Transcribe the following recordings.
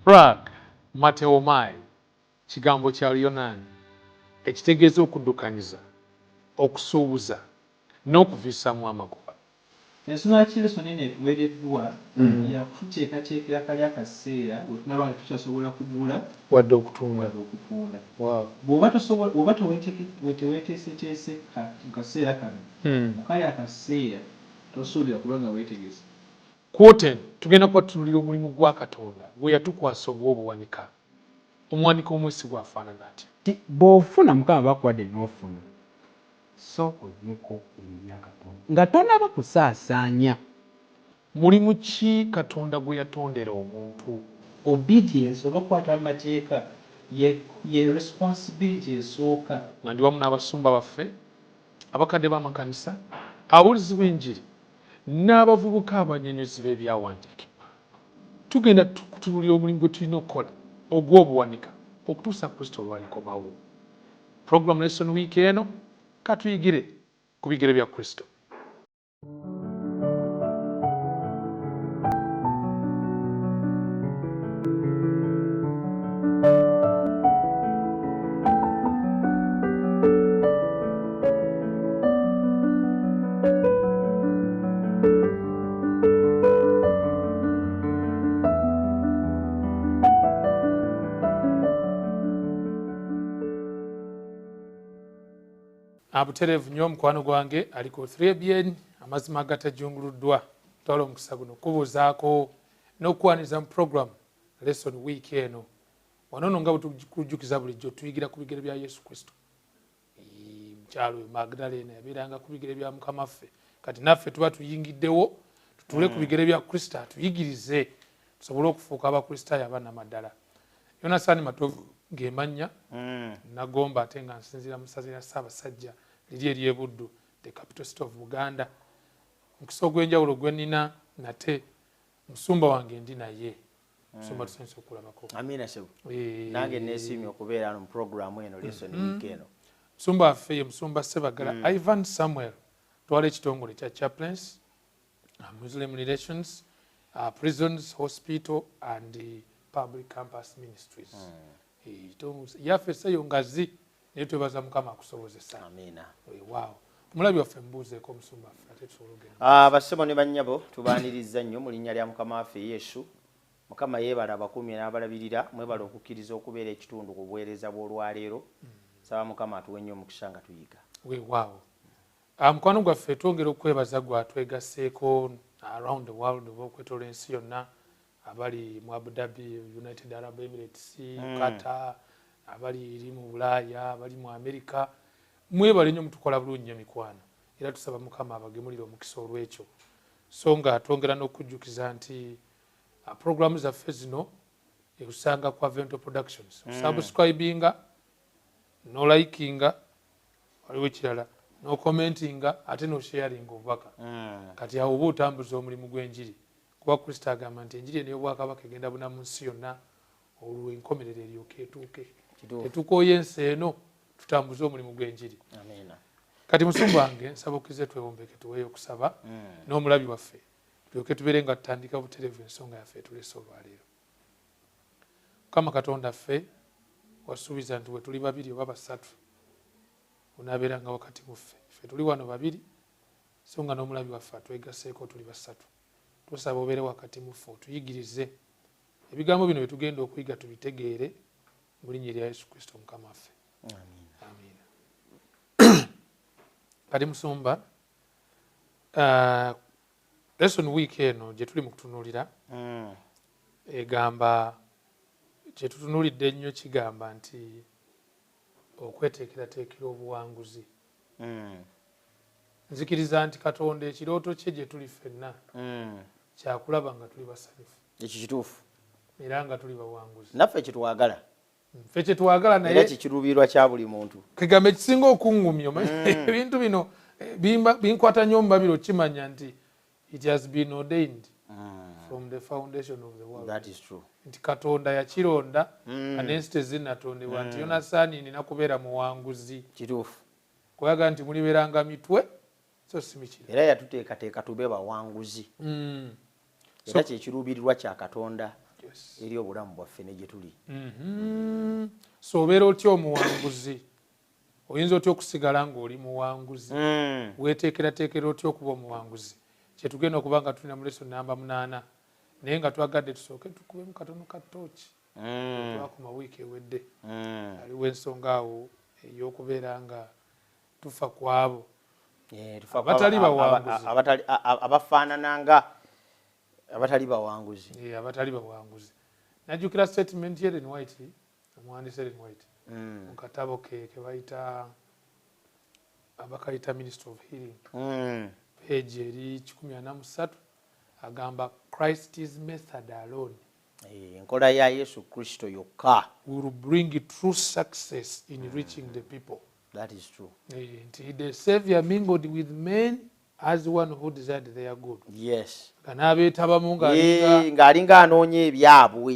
Prag, Mateomai, kigambo kya Luyonaani ekitegeeza okuddukanyiza, okusuubuza n'okuviisaamu amagoba. Ensonga kireso nene etuweereddwa yakuteekateekera kali akaseera bwe tunaba nga tukyasobola kugula wadde okutunda. Bw'oba teweeteeseteese mu kaseera kano kali akaseera tosuubira kuba nga weetegese. Kwote tugenda kubatunulira omulimu gwa Katonda gwe yatukwasa ogw'obuwanika. Omuwanika omwesigwa afaanana atya? Bw'ofuna Mukama bakuwadde n'ofuna sooka ogyeko okuyiya Katonda nga tonaba kusaasaanya. Mulimu ki Katonda gwe yatondera omuntu? Obedience oba okukwata amateeka ye responsibility esooka. Nga ndi wamu n'abasumba baffe, abakadde b'amakanisa, ababuulizi b'enjiri n'abavubuka abannyonnyozi b'ebyawandiikibwa. Tugenda kutunulira omulimu gwe tulina okukola ogw'obuwanika okutuusa Kristo lw'alikomawo. Program lesson week eno katuyigire ku bigere bya Kristo. Abuterevu nnyo mukwano gwange aliko 3BN amazima agatajunguluddwa twala omukisa guno kubuuzaako n'okukwaniza mu program lesson week eno. Wano nga bwetukujjukiza bulijjo tuyigira ku bigere bya Yesu Kristo. Mukyalo oyo Magdalena yabeeranga ku bigere bya Mukama ffe. Kati naffe tuba tuyingiddewo tutuule ku bigere bya Kristo atuyigirize tusobole okufuuka abakristaayo abannamaddala. Yonasaani Matovu ng'emannya nagomba ate nga nsinziira mu ssaza lya Ssaabasajja liri ery'e Buddu, the capital city of Buganda. Mukisa ogw'enjawulo gwe nnina nate musumba wange ndi naye. Musumba tusanyusa okulabako. Amina sebu. Nange neesiimye okubeera mu programu eno lesson week eno. Musumba waffe ye Musumba Ssebaggala Ivan Samuel twala ekitongole kya chaplains, Muslim relations, prisons, hospital and public campus ministries. Yaffe seyo ngazi naye twebaza Mukama akusobozesa. Amina. Wow. Omulabi waffe mbuuzeeko Musumba waffe ate tusobole ogenda. Bassebo ne bannyabo tubaaniriza nnyo mu linnya lya Mukama waffe Yesu. Mukama yeebala abakuumi n'abalabirira mwebala okukkiriza okubeera ekitundu ku buweereza bw'olwaleero. Saba Mukama atuwe nnyo omukisa nga tuyiga. Weewaawo. Mukwano gwaffe twongera okwebaza gwatwegasseeko around the world oba okwetooloola ensi yonna. Abali mu Abu Dhabi, United Arab Emirates, Qatar, abali eri mu Bulaaya, abali mu Amerika. Mwebale nnyo mutukola bulungi nnyo mikwano. Era tusaba Mukama abagemulire omukisa olw'ekyo. So nga twongera n'okujjukiza nti programu zaffe zino ekusanga ku Avento Productions. Subscribinga, no likinga, waliwo ekirala, no commentinga, ate no sharinga obubaka. Kati awo oba otambuza omulimu gw'enjiri. Kuba Kristo agamba nti enjiri ey'obwakabaka egenda buna mu nsi yonna olwo enkomerero eryoka etuuke. Tetukooye ensi eno tutambuze omulimu gw'enjiri. Amina. Kati musumba wange nsaba okkize twewombeke tuweeyo okusaba n'omulabi waffe tulyoke tubeere nga tutandika butereevu ensonga yaffe etulese olwaleero. Mukama Katonda ffe wasuubiza nti we tuli babiri oba basatu onaabeeranga wakati mu ffe. Ffe tuli wano babiri so nga n'omulabi waffe atwegaseeko tuli basatu. Tusaba obeere wakati mu ffe otuyigirize ebigambo bino bye tugenda okuyiga tubitegeere mu linnya erya Yesu Kristo Mukama waffe. Amiina. Kati musumba lesson week eno gye tuli mu kutunuulira egamba kye tutunuulidde ennyo kigamba nti okweteekerateekera obuwanguzi. Nzikiriza nti Katonda ekirooto kye gye tuli ffenna kyakulaba nga tuli basanyufu. Ekyo kituufu. Era nga tuli bawanguzi. Naffe kyetwagala. Ffe kyetwagala naye era kikiruubirwa kya buli muntu. Kigamba ekisinga okungumya ebintu bino binkwata nnyo mu babiro kimanya nti it has been ordained from the foundation of the world. That is true. Nti Katonda yakironda anensi tezinnatondebwa nti Yonasaani nina kubeera muwanguzi. Kituufu. Kuyaga nti mulibeeranga mitwe so si mikira. Era yatuteekateeka tube bawanguzi. Era kyekiruubirirwa kya Katonda. Yes. eri obulamu bwaffe ne gye tuli. So obeera otya omuwanguzi? Oyinza otya okusigala ng'oli muwanguzi? Weeteekerateekera otya okuba omuwanguzi? Kye tugenda okuba nga tulina mu lesson namba 8 naye nga twagadde tusooke tukubemu katono ka ttooki. Twakoma wiiki ewedde. Aliwo ensonga awo ey'okubeera nga tufa ku abo abatali bawanguzi, abafaanana nga abatali bawanguzi. Abatali bawanguzi. Najjukira statement ye Ellen White, omuwandiisi Ellen White, mu katabo ke bayita abakayita Ministry of Healing, page eri 143, agamba Christ's method alone enkola ya Yesu Kristo yokka will bring true success in reaching the people. That is true. The Savior mingled with men as one who desired their good. Yes. Kanabeetabamu ng'alinga anoonya ebyabwe.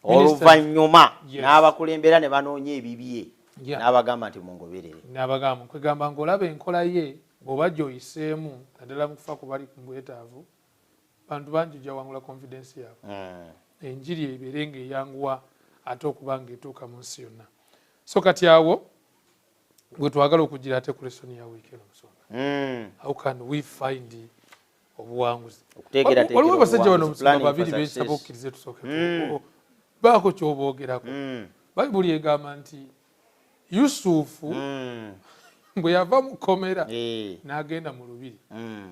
Oluvannyuma n'abakulembera ne banoonya ebibye. N'abagamba nti mungoberere. N'abagamba kwegamba ng'olaba enkola ye bw'oba gy'oyiseemu naddala mu kufa kubali ku bwetaavu, bantu bangi ojja wangula confidence yaabwe. Enjiri ebeere ng'eyanguwa ate okuba ng'etuuka mu nsi yonna. So kati awo gwe twagala okugira ate ku lesson ya wiiki eno Musonga. How can we find obuwanguzi? Waliwo abasajja bano Musonga babiri beekisaba okkirize tusooke baako ky'oboogerako. Bayibuli egamba nti Yusufu bwe yava mu kkomera n'agenda mu lubiri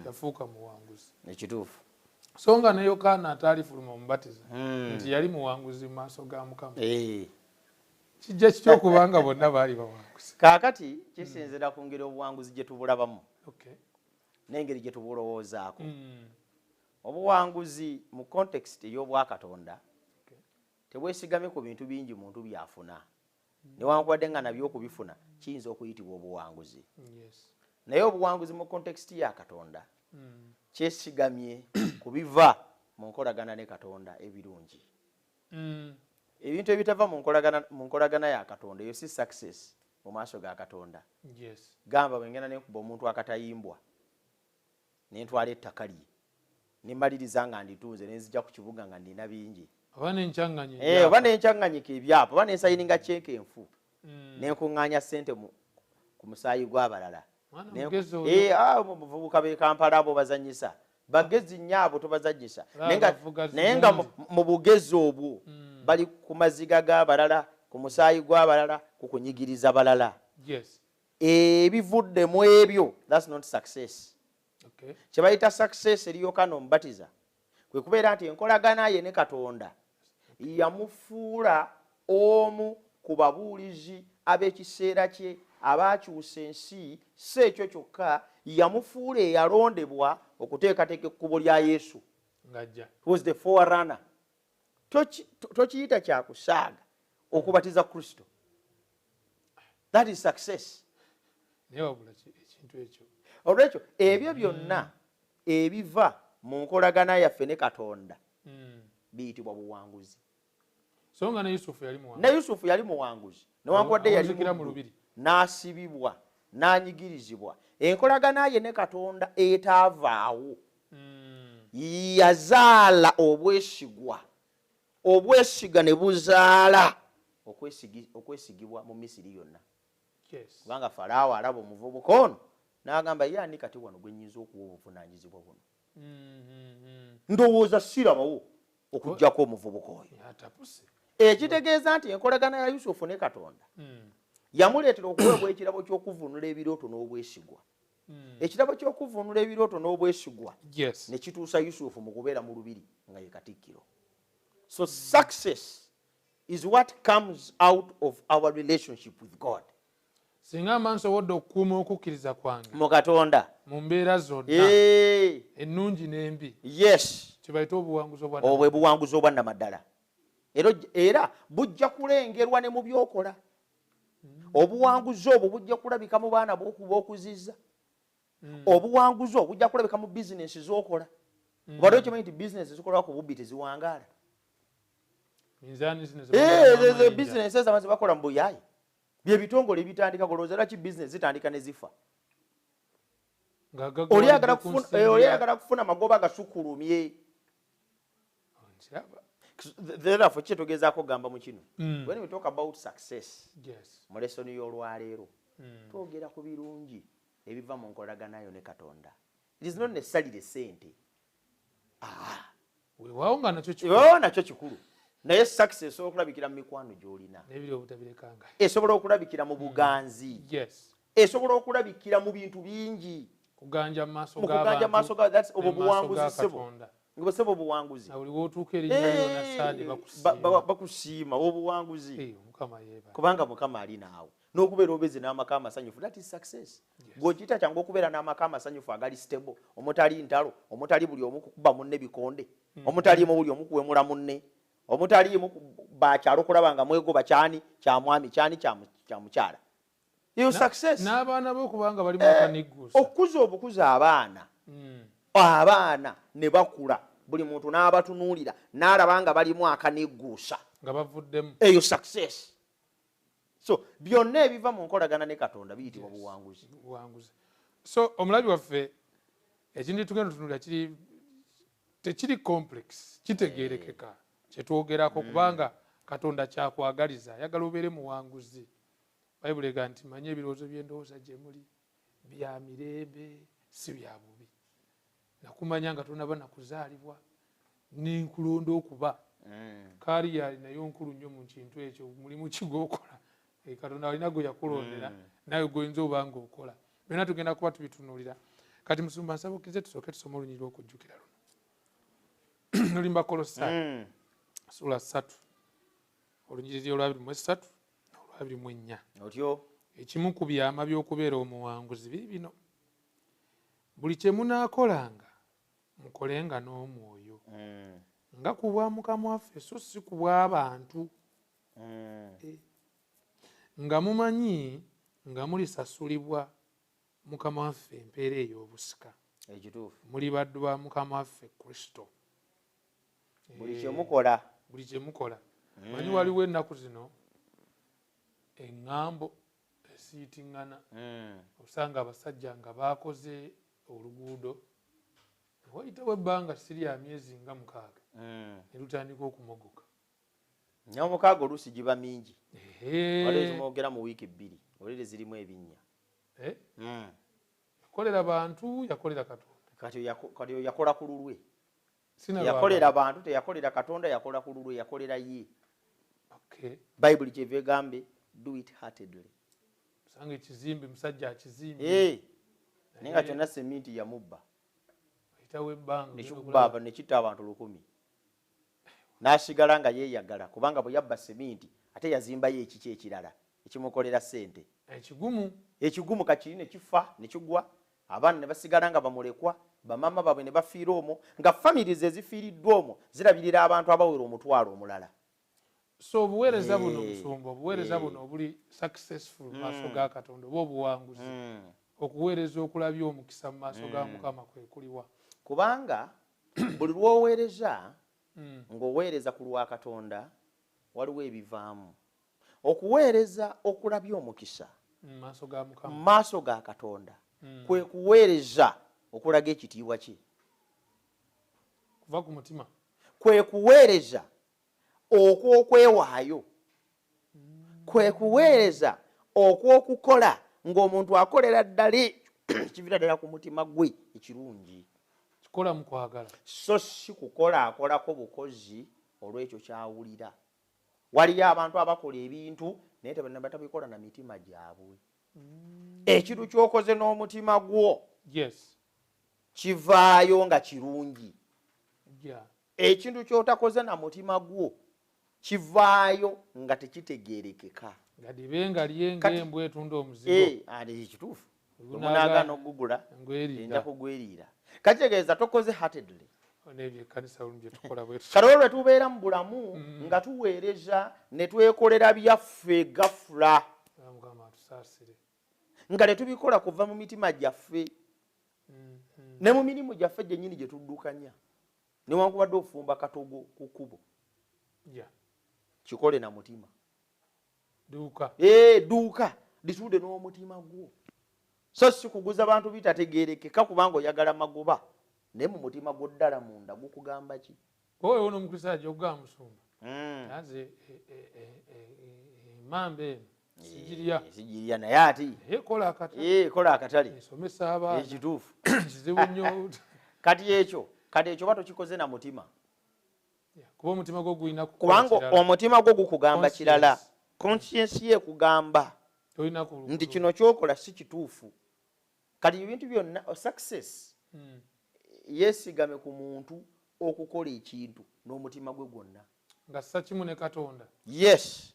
yafuuka muwanguzi. Ekituufu. So nga ne Yokaana ataalifuluma omubatiza nti yali muwanguzi mu maaso ga Mukama. Kijja kityo okubanga bonna baali bawanguzi. Kaakati kisinziira ku ngeri obuwanguzi gye tubulabamu n'engeri gye tubulowoozaako. Obuwanguzi mu context ey'obwakatonda tebwesigamye ku bintu bingi muntu byafuna, newankubadde nga nabyo okubifuna kiyinza okuyitibwa obuwanguzi. Naye obuwanguzi mu context ya Katonda kyesigamye ku biva mu nkolagana ne Katonda ebirungi. Ebintu ebitava mu nkolagana ya Katonda eyo si success mu maaso ga Katonda. Gamba bwe ngenda nekuba omuntu akatayimbwa nentwala ettaka lye nemaliriza nga nditunze nenzija ku kibuga nga ndina bingi, oba nenkyanganyika ebyapa, oba nensayininga kyeke enfu nenkuŋŋaanya ssente ku musaayi gw'abalala. Muvubuka b'e Kampala abo bazanyisa bagezi nnyo abo tobazanyisa, naye nga mu bugezi obwo bali ku maziga g'abalala, ku musaayi gw'abalala, ku kunyigiriza balala. Ebivudde mu ebyo, that's not success. Kye bayita success eri Yokaana Omubatiza kwe kubeera nti enkolagana ye ne Katonda yamufuula omu ku babuulizi ab'ekiseera kye abaakyusa ensi. Si ekyo kyokka, yamufuula eyalondebwa okuteekateeka ekkubo lya Yesu. He was the forerunner. Tokiyita kyakusaaga okubatiza Kristo. That is success. Olwekyo ebyo byonna ebiva mu nkolagana yaffe ne Katonda biyitibwa buwanguzi. Ne Yusufu yali muwanguzi newankubadde yali mulubiri, n'asibibwa n'anyigirizibwa. Enkolagana ye ne Katonda etaavaawo yazaala obwesigwa, obwesiga ne buzaala okwesigibwa mu Misiri yonna. Kubanga Falaawo alaba omuvubuka ono n'agamba ye ani kati wano gwe nnyinza okuwa obuvunaanyizibwa buno? Ndowooza sirabawo okuggyako omuvubuka oyo. Ekitegeeza nti enkolagana ya Yusufu ne Katonda yamuleetera okuweebwa ekirabo ky'okuvunula ebirooto n'obwesigwa. Ekirabo ky'okuvunula ebirooto n'obwesigwa ne kituusa Yusufu mu kubeera mu lubiri nga ye Katikkiro. So success is what comes out of our relationship with God. Singa mansobodde okukuuma okukkiriza kwange mu Katonda mu mbeera zonna ennungi n'embi. Kibayita obuwanguzi obwannamaddala. Era bujja kulengerwa ne mu byokola. Obuwanguzi obwo bujja kulabika mu baana b'okuzizza. Obuwanguzi obwo bujja kulabika mu bizinesi z'okola. Obadde okimanyi nti bizinesi zikolwa ku bubbi teziwangaala. Bizinesi ezamu zebakola mu buyaayi bye bitongole ebitandika golowooza lwaki bizinesi zitandika ne zifa. Oli ayagala kufuna magoba gasukkulumye. therefore kyetogezaako gamba mu kino Mm. when we talk about success Yes. mu lesoni y'olwaleero twogera ku birungi ebiva mu nkolaganayo ne Katonda. It is not necessarily sente. Weewaawo nga nakyo kikulu. Yo nakyo kikulu. Naye success esobola okulabikira mu mikwano gy'olina. N'ebiri obutabirekanga. Esobola okulabikira mu buganzi. Yes. Esobola okulabikira mu bintu bingi. Kuganja mu maaso Mu kuganja maaso g'abantu. that's obwo ne mu maaso buwanguzi ga sebo. Katonda. Ngo sebo buwanguzi. Na buli w'otuuka erinnya lyonna saadi bakusiima obuwanguzi. Mukama yeebale. Kubanga Mukama ali naawe. N'okubeera obezi n'amaka amasanyufu, that is success. Gw'okiyita kyangu okubeera n'amaka amasanyufu agali stable, omutali ntalo, omutali buli omu kukuba munne bikonde, omutaliimu buli omu kuwemula munne, omutaliimu bakyalo kulaba nga mwegoba kyani kya mwami kyani kya mukyala. Iyo success. N'abaana b'okubanga bali mu kanigguusa. Okuza obukuza abaana. Abaana ne bakula, buli muntu n'abatunuulira n'alaba nga balimu akanigguusa. Nga bavuddemu. Eyo success. So byonna ebiva mu nkolagana ne Katonda biyitibwa buwanguzi. Buwanguzi. So omulabi waffe ekintu tugenda tutunulira tekiri complex, kitegeerekeka kyetwogerako kubanga Katonda kyakwagaliza ayagala obeere muwanguzi. Bayibuli egamba nti manye ebirowoozo by'endowooza gye muli bya mirembe si bya bubi. Nakumanya nga tonaba nakuzaalibwa n'enkulonda okuba. Kaaliya nayo nkulu nnyo mu kintu ekyo mulimu ki gw'okola. Katonda alina gwe yakulondera nawe goyinza oba nga okola. Byonna tugenda kuba tubitunuulira. Kati Musumba nsaba okkirize tusooke tusome olunyiri lw'okujjukira luno. Lulimba Kolosaayi sula 3 olunyiriri olwa 23 n'olwa 24. Otyo Ekimu ku byama by'okubeera omuwanguzi bino. Buli kye munaakolanga mukolenga n'omwoyo. Nga ku bwa Mukama waffe so si ku bw'abantu. Nga mumanyi nga mulisasulibwa Mukama waffe empeera ey'obusika. ekituufu. Muli baddu ba Mukama waffe Kristo. Buli kye mukola. Buli kye mukola. Manyi waliwo ennaku zino eŋŋambo esiitiŋŋana. Osanga abasajja nga baakoze oluguudo wayitawo ebbanga siri ya myezi nga 6 ne lutandika okumogoka. Nyamukaaga oluusi giba mingi. Waliwo ezimwogera mu wiiki 2 olire zirimu ebinnya. Yakolera bantu yakolera Katonda. Kati yakola ku lulwe. Sina yakolera bantu teyakolera Katonda, yakola ku lulwe, yakolera ye. Okay. Bayibuli kyeva egambe do it heartedly. Sanga ekizimbe musajja akizimbe. Naye nga kyonna seminti yamubba. Ayitawo ebbanga. Nekikubba nekitta abantu 100. N'asigala nga yeeyagala kubanga bwe yabba seminti ate yazimbayo ekiki ekirala ekimukolera ssente. Ekigumu kakiri ne kifa ne kigwa, abaana ne basigala nga bamulekwa, bamama baabwe ne bafiira omwo, nga families ezifiiriddwa omwo zirabirira abantu abawera omutwalo omulala. So obuweereza buno Musumba, obuweereza buno obuli successful maaso ga Katonda oba obuwanguzi. Okuweereza okulabya omukisa mu maaso ga Mukama kwe kuliwa. Kubanga buli lw'oweereza ng'oweereza ku lwa Katonda waliwo ebivaamu. Okuweereza okulabya omukisa maaso ga Katonda kwe kuweereza okulaga ekitiibwa kye. Kuva ku mutima. Kwe kuweereza okw'okwewaayo. Kwe kuweereza okw'okukola ng'omuntu akolera ddala kivira ddala ku mutima gwe ekirungi. Kikola mu kwagala. So si kukola akolako bukozi olw'ekyo kyawulira. Waliyo abantu abakola ebintu naye batabikola na mitima gyabwe. Ekintu ky'okoze n'omutima gwo kivaayo nga kirungi. Ekintu ky'otakoze na mutima gwo kivaayo nga tekitegeerekeka. Gadibenga lyenga embwa etunda omuzigo. Ate ekituufu. Omunaagano ogugula enda kugweriira. Kategeeza tokoze heartedly. Kale olwo tubeera mu bulamu nga tuweereza ne twekolera byaffe gafula. Nga tetubikola kuva mu mitima gyaffe. Ne mu mirimu gyaffe gyennyini gye tuddukanya. Newankubadde ofumba katogo ku kkubo. Kikole na mutima. Duuka. Duuka. Lituude n'omutima gwo. So si kuguza bantu bitategeerekeka kubanga oyagala magoba. Naye mu mutima gwo ddala munda gukugamba ki? Kwa ono mukristo ajogga musumba. Yaze mambe sigiria naye ati kola akatale. Kola akatale. Esomesa abaana. Ekituufu. Kizibu nnyo. Kati ekyo bato kikoze na mutima. Kuba omutima gwo guyina kubanga omutima gwo gukugamba kirala. Conscience ye kugamba nti kino kyokola si kituufu. Kati ebintu byonna success yesigame ku muntu okukola ekintu n'omutima gwe gwonna nga ssa kimu ne Katonda. Yes,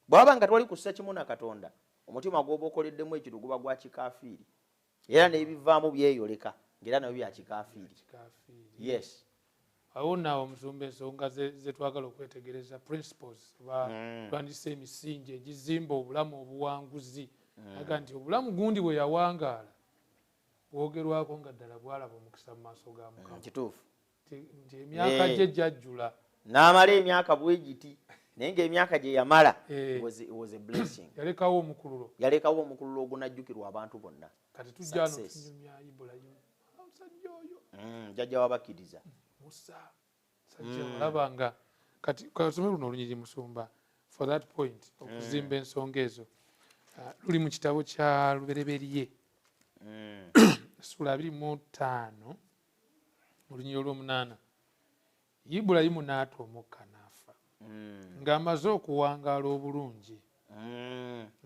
bwaba nga twali kussa kimu na Katonda omutima gwoba okoleddemu ekintu guba gwa kikafiiri era n'ebivaamu byeyoleka ng'era nabyo bya kikafiiri. Yes. Awo naawo omusumba ensonga ze twagala okwetegereza principles oba twandise emisingi egizimba obulamu obuwanguzi. Aga nti obulamu gundi bwe yawangaala bwogerwako nga ddala bwalaba omukisa mu maaso ga Mukama. Kituufu. Nti emyaka gye jajjula. N'amala emyaka bwe giti naye ng'emyaka gye yamala was a blessing. Yalekawo omukululo ogunajjukirwa abantu bonna. Kati tujja no tunyumya Ibulayimu. Omusajja oyo. Jjajja w'abakkiriza. Musa. Sajja olabanga kati kasome luno olunyiri musumba for that point okuzimba ensonga ezo. Luli mu kitabo kya Lubereberye. Sura 25 mu lunyiri olw'omunaana. Ibulayimu n'atwa omukka n'afa. Ng'amaze okuwangaala obulungi.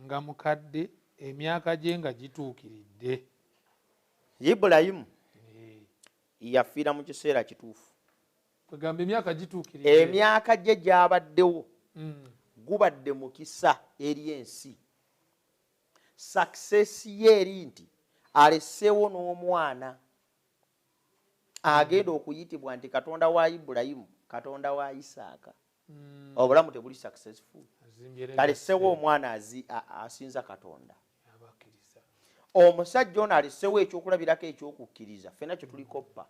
Nga mukadde emyaka gye nga gituukiridde. Ibulayimu yafiira mu kiseera kituufu. Kwegamba emyaka gituukiridde. Emyaka gye gy'abaddewo gubadde mukisa eri ensi. Success ye eri nti aleseewo n'omwana agenda okuyitibwa nti Katonda wa Ibulayimu, Katonda wa Isaaka. Obulamu tebuli successful. Aleseewo omwana asinza Katonda. Omusajja ono aleseewo ekyokulabirako ekyokukkiriza. Ffenna kye tulikoppa.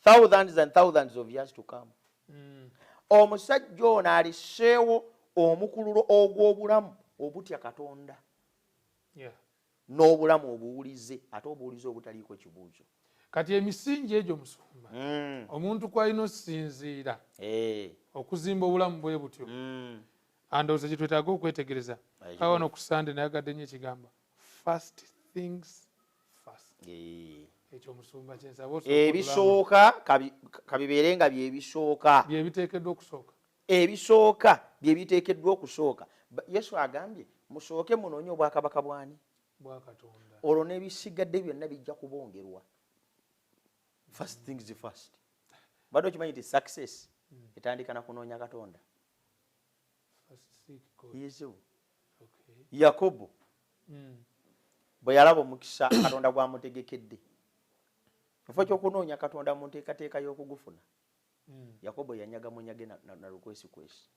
Thousands and thousands of years to come. Omusajja ono aleseewo omukululo ogw'obulamu obutya Katonda. N'obulamu obuwulize ate obuwulize obutaliiko kibuuzo. Kati emisingi egyo musumba omuntu kwalina osinziira okuzimba obulamu bwe butyo. Andowooza kye twetaaga okwetegereza kawano ku Sande nayagadde nnyo ekigamba first things first. Ekyo musumba kyensaba ebisooka kabibeere nga byebisooka byebiteekeddwa okusooka. Ebisooka byebiteekeddwa okusooka. Yesu agambye musooke munoonye obwakabaka bwani? Bwa Katonda. Olwo n'ebisigadde byonna bijja kubongerwa. First things first. Bado okimanyi nti success etandika na kunoonya Katonda. Yesu. Yakobo bwe yalaba omukisa Katonda gwamutegekedde. Kifo ky'okunoonya Katonda mu nteekateeka y'okugufuna. Yakobo yanyaga munyage na lukwesikwesi.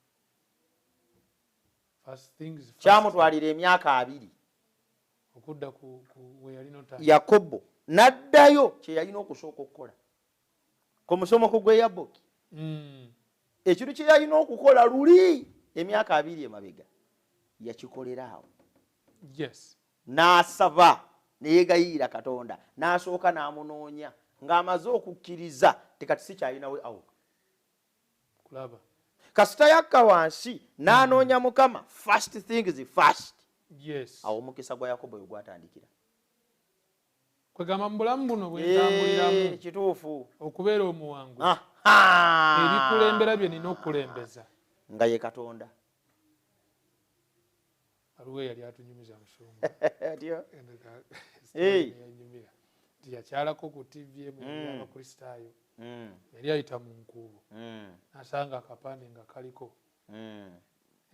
Kyamutwalira emyaka 2 okudda ku we yali notanga. Yakobo n'addayo kye yalina okusooka okukola ku musomo gwe Yaboki. Ekintu kye yalina okukola luli emyaka 2 emabega yakikolera awo. Yes. N'asaba neyeegayirira Katonda n'asooka n'amunoonya ng'amaze okukkiriza tekati si kyalinawe awo. Kulaba. Kasita yakka wansi n'anoonya Mukama first things first. Yes. Awo omukisa gwa Yakobo we gwatandikira. Kwegamba mu bulamu buno bwe ntambuliramu kituufu okubeera omuwanguzi. Ebikulembera bye nina okukulembeza nga ye Katonda. Aliwo yali atunyumiza musumba. Yanyumira nti yakyalako ku TV y'Abakristaayo. Yali ayita mu nkuubo n'asanga akapande nga kaliko.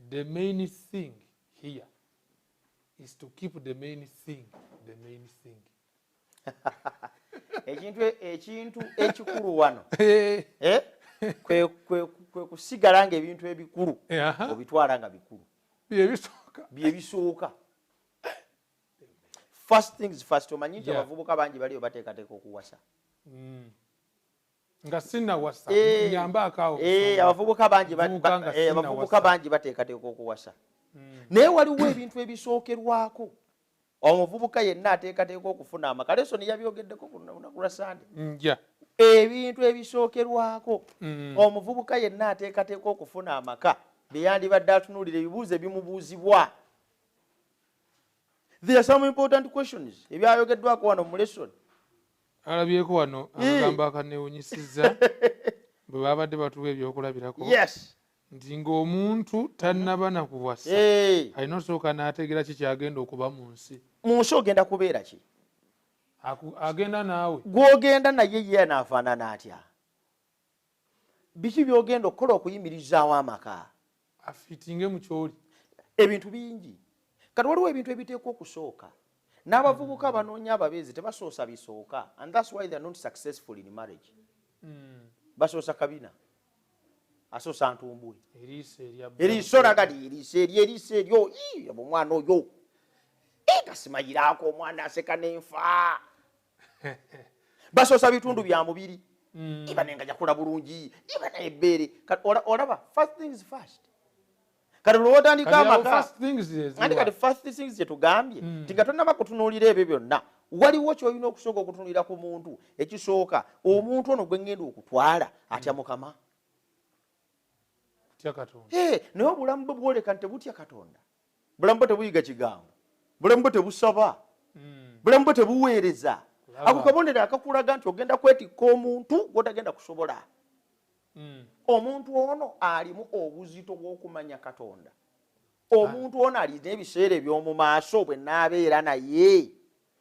The main thing here is to keep the main thing the main thing. Ekintu ekikulu wano kwe kusigala nga ebintu ebikulu obitwala nga bikulu byebisooka. First things first. Omanyi nti abavubuka bangi baliyo bateekateeka okuwasa nga sinnawasa nyamba akaawo. Abavubuka bangi bateekateeka okuwasa naye waliwo ebintu ebisookerwako. Omuvubuka yenna ateekateeka okufuna amaka. Lesoni yabyogeddeko ku lunaku lwa Sande. ebintu ebisookerwako omuvubuka yenna ateekateeka okufuna amaka beyandibadde atunuulira ebibuuzo ebimubuuzibwa. There are some important questions ebyayogeddwako wano mu lesson. Alabyeko wano amagambo akanewunyisiza bwe babadde batuwa ebyokulabirako. Yes. Nti ng'omuntu tannaba na kuwasa alina osooka n'ategeera ki kyagenda okuba mu nsi. Mu nsi ogenda kubeera ki? Agenda naawe. Gw'ogenda naye ye anaafaanana atya? Biki by'ogenda okukola okuyimirizaawo amaka? Afitinge mu kyoli. Ebintu bingi. Kati waliwo ebintu ebiteekwa okusooka. N'abavubuka banoonya ababeezi tebasoosa bisooka. And that's why they are not successful in marriage. Basoosa kabina. Asoosa ntumbwe. Eriiso lagadi eriiso eryo omwana oyo. Kasimayiraako omwana aseka n'enfa. Basoosa bitundu bya mubiri. Iba nenga jakula bulungi. Iba n'ebbeere. Olaba first things first. Kati lwotandika amaka first things gyetugambye nti nga tonnaba kutunuulira ebyo byonna waliwo ky'olina okusooka okutunuulira ku muntu. Ekisooka omuntu ono gwe ngenda okutwala atya Mukama. Naye obulamu bwe bwoleka nti tebutya Katonda. Bulamu bwe tebuyiga kigambo. Bulamu bwe tebusaba. Bulamu bwe tebuweereza. Ako kabonero akakulaga nti ogenda kwetikka omuntu gw'otagenda kusobola. Omuntu ono alimu obuzito bw'okumanya Katonda. Omuntu ono alina ebiseera eby'omu maaso bwe naabeera naye.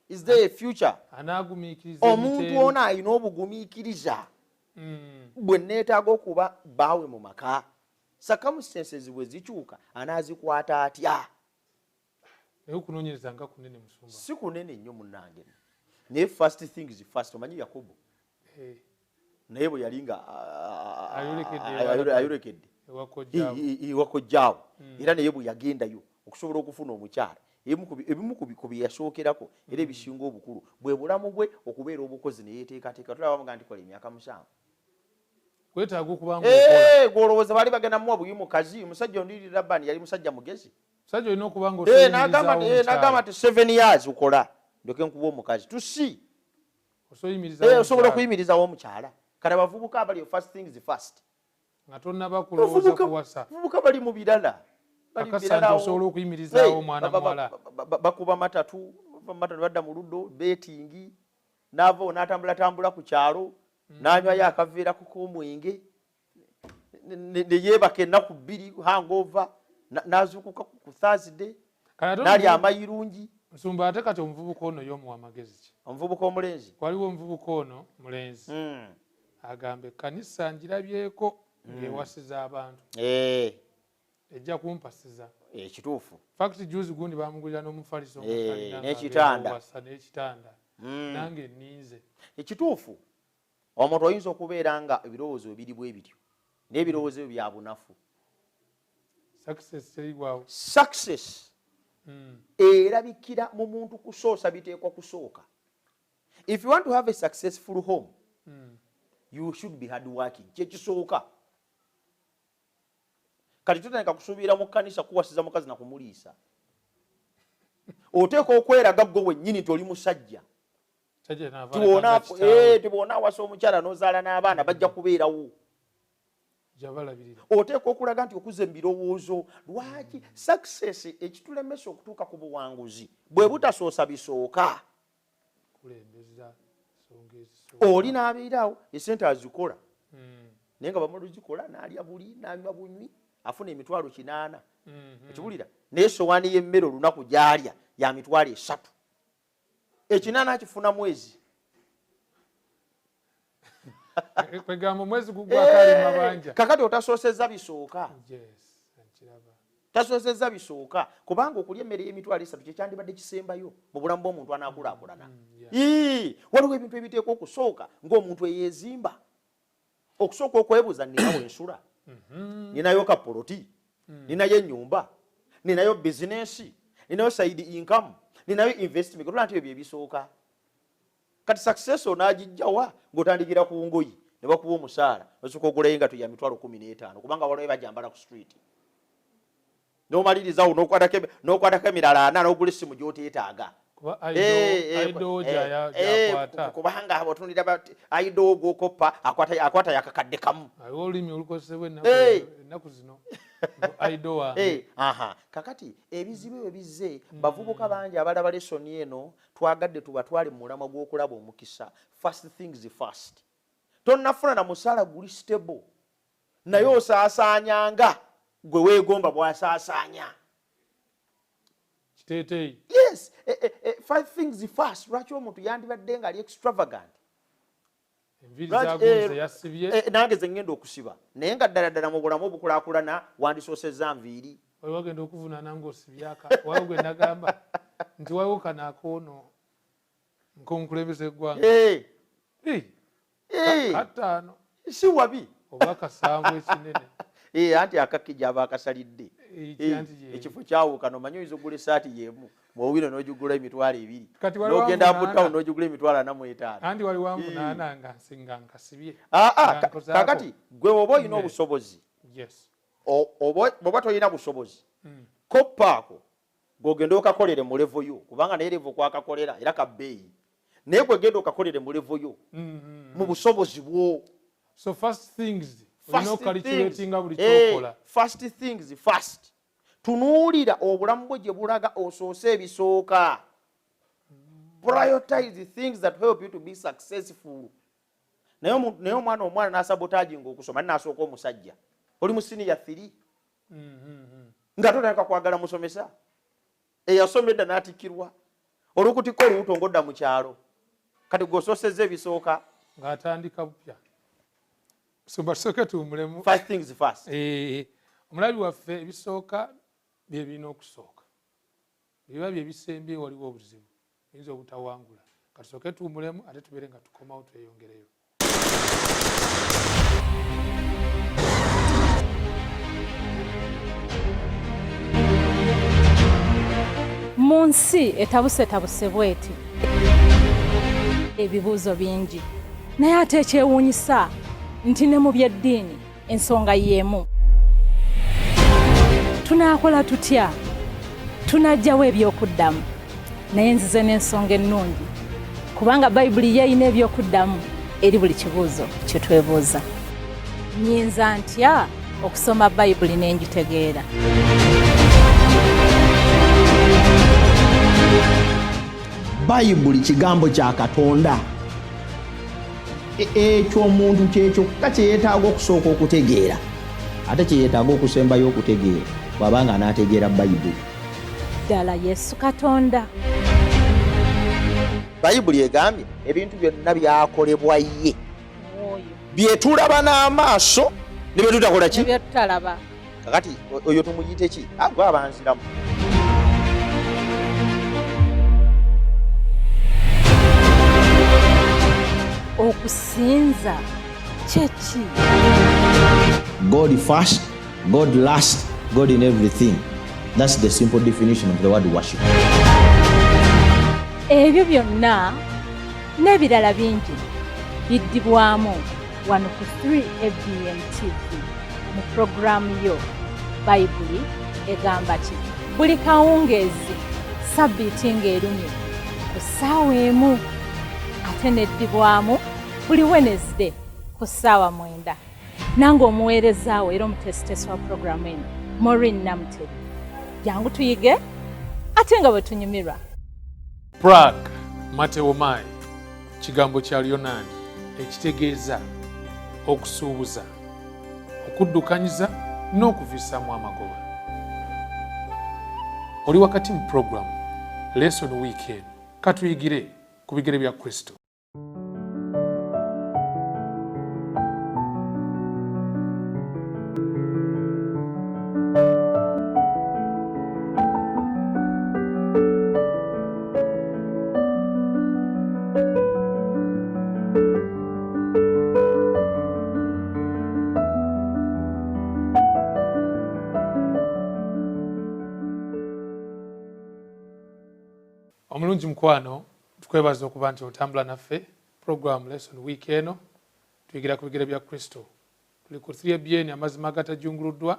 Is there a future? Omuntu ono alina obugumiikiriza bwe neetaaga okuba bbaawe mu maka. Circumstances bwe zikyuka anaazikwata atya? Naye okunoonyereza nga kunene Musumba. Si kunene nnyo munnange. Naye first things first. Omanyi Yakobo? Naye bwe yali nga ayolekedde ewakojjaawo era naye bwe yagendayo okusobola okufuna omukyala ebimu ku bye yasookerako era ebisinga obukulu bwe bulamu bwe okubeera obukozi ne yeeteekateeka. Tulabamuga nti kola emyaka 7. Kwetaaga okuba ng'okola. Gw'olowooza baali bagenda muwa buyi mukazi. Omusajja ondiiri Labbaani yali musajja mugezi. Musajja olina okuba ng'osoyimirizaawo n'agamba nti 7 years ukola ndoke nkuba omukazi. Tusi osobola okuyimirizaawo omukyala. Kati abavubuka abali first things first. Nga tonnaba kulowooza kuwasa. Abavubuka bali mu birala. Akasanja osobola okuyimirizaawo omwana muwala. Bakuba matatu badda mu luddo beetingi. N'ava n'atambulatambula ku kyalo. N'anywayo akaveerako k'omwenge. Ne yeebaka ennaku 2 hangover. N'azuukuka ku Thursday. N'alya amayirungi. Nsumba ate kati omuvubuka ono y'omuwa amagezi ki? Omuvubuka omulenzi. Waliwo omuvubuka ono mulenzi. Agambe kanisa ngirabyeko ng'ewasiza abantu. Ejja kumpasiza. Ekituufu. Fact juzi gundi bamugulira n'omufaliso n'ekitanda. Nange nninze. Ekituufu. Omuntu oyinza okubeera nga ebirowoozo biri bwe bityo. N'ebirowoozo bya bunafu. Success terigwawo. Success. Erabikira mu muntu kusoosa biteekwa kusooka. If you want to have a successful home, you should be hard working. Kyekisooka. Kati tutandika kusuubira mu kkanisa kuwasiza mukazi na kumuliisa. Oteeka okweraga gwe wennyini nti oli musajja. Tibona awasa omukyala n'ozaala n'abaana bajja kubeerawo. Oteeka okulaga nti okuze mu birowoozo. Lwaki success ekitulemesa okutuuka ku buwanguzi bwe butasoosa bisooka. Oli n'abeerawo esente azikola naye nga bamala zikola n'alya buli n'anywa bunywi afuna emitwalo 8. Ekiwulira naye sowaani y'emmere olunaku gy'alya ya mitwalo 3. 8 akifuna mwezi. Kwegamba mwezi gugwakali mabanja. Kakati otasoosezza bisooka. Tasoosezza bisooka kubanga okulya emmere y'emitwalo 3 kyekyandibadde kisembayo mu bulamu bw'omuntu anaakulaakulana. Waliwo ebintu ebiteekwa okusooka ng'omuntu eyeezimba. Okusooka okwebuuza ninawo ensula. Ninayo kapoloti. Ninayo ennyumba. Ninayo bizinesi. Ninayo side income. Ninayo investment. Kutula nti ebyo ebisooka. Kati success onaagijjawa ng'otandikira ku ngoyi ne bakuba omusaala osooka ogulayo engato ya mitwalo 15 kubanga waliwo bajambala ku street. N'omalirizawo n'okwatako emirala 4 n'ogula essimu gy'oteetaaga. kubanga abatundira aido ogwokopa akwata yakakadde kamu olulimi olukozesebwa ennaku zino aido wange. Kakati ebizibu ebizze bavubuka bangi abalaba lesoni eno twagadde tubatwale mu mulamwa gw'okulaba omukisa. First things first. Tonnafuna na musala guli stable naye osaasaanyanga gwe weegomba bw'asaasaanya. Yes, five things first. Lwaki omuntu yandibadde nga ali extravagant? Nange ze ngenda okusiba naye nga ddala mu bulamu obukulaakulana wandisoosezza nviiri. Wagenda okuvunaana ng'osibyaka waliwo gwe nagamba nti waliwo kanakoono nkonkulembeze eggwanga kataano si wabi oba kasanvu ekinene anti akakija aba akasalidde ekifo kyawukano omanyi oyinza ogula esaati y'emu mwowino n'ogigula emitwalo 2 n'ogenda abutawo n'ogigula emitwalo 45 anti wali wanvunaana nga nsinga nkasibye. Kakati gwe oba olina obusobozi oba tolina busobozi koppaako gw'ogenda okakolere mu levo yo kubanga naye levo kwakakolera era kabbeeyi naye gwegenda okakolere mu levo yo mu busobozi bwo. So first things first tunuulira obulamu bwe gye bulaga osoose ebisooka. Prioritize things that help you to be successful. Naye omwana n'asabotaginga okusoma n'asooka omusajja oli mu senior 3 nga totandika kwagala musomesa eyasomedda n'atikkirwa olw'okutikka olubuto ng'odda mu kyalo kati gweosoosezza ebisooka ng'atandika bupya. So basooke tuwumulemu. First things first. Omulabi waffe ebisooka bye birina okusooka. Biba bye bisembye waliwo obuzibu oyinza obutawangula. Katusooke tuwumulemu ate tubeere nga tukomawo tweyongereyo. Mu nsi etabuse bweti ebibuuzo bingi naye ate ekyewuunyisa nti ne mu byeddiini ensonga y'emu. Tunaakola tutya? Tunajjawo ebyokuddamu naye nzize n'ensonga ennungi kubanga bayibuli yeyina ebyokuddamu eri buli kibuuzo kye twebuuza. Nnyinza ntya okusoma bayibuli ne ngitegeera? Bayibuli kigambo kya Katonda. Ekyo omuntu kyekyo kye yeetaaga okusooka okutegeera ate kye yeetaaga okusembayo okutegeera bw'abanga n'ategeera Bayibuli. Ddala Yesu Katonda. Bayibuli egambye ebintu byonna byakolebwa ye bye tulaba n'amaaso ne bye tutakola ki? Bye tutalaba. Kakati oyo tumuyite ki? Agwe abanziramu. Okusinza kyeki? God first, God last, God in everything. That's the simple definition of the word worship. Ebyo byonna n'ebirala bingi biddibwamu wano ku 3 ABN TV mu programu yo Bayibuli egamba ki? Buli kawungeezi sabbiiti ng'erumye ku ssaawa emu ate neddibwamu buli Wednesday ku ssaawa 9. Nange omuweerezaawo era omutesitesi wa programu eno Maureen Namuteri. Jangu tuyige ate nga bwe tunyumirwa. Prague Matewomai kigambo kya Lyonaani ekitegeeza okusuubuza, okuddukanyiza n'okuvissaamu amagoba. Oli wakati mu programu Lesson Weekend. Katuyigire ku bigere bya Kristo. Omulungi mukwano, tukwebaza okuba nti otambula naffe program Lesson Week eno tuyigira ku bigere bya Kristo. Tuli ku 3ABN amazima agatajunguluddwa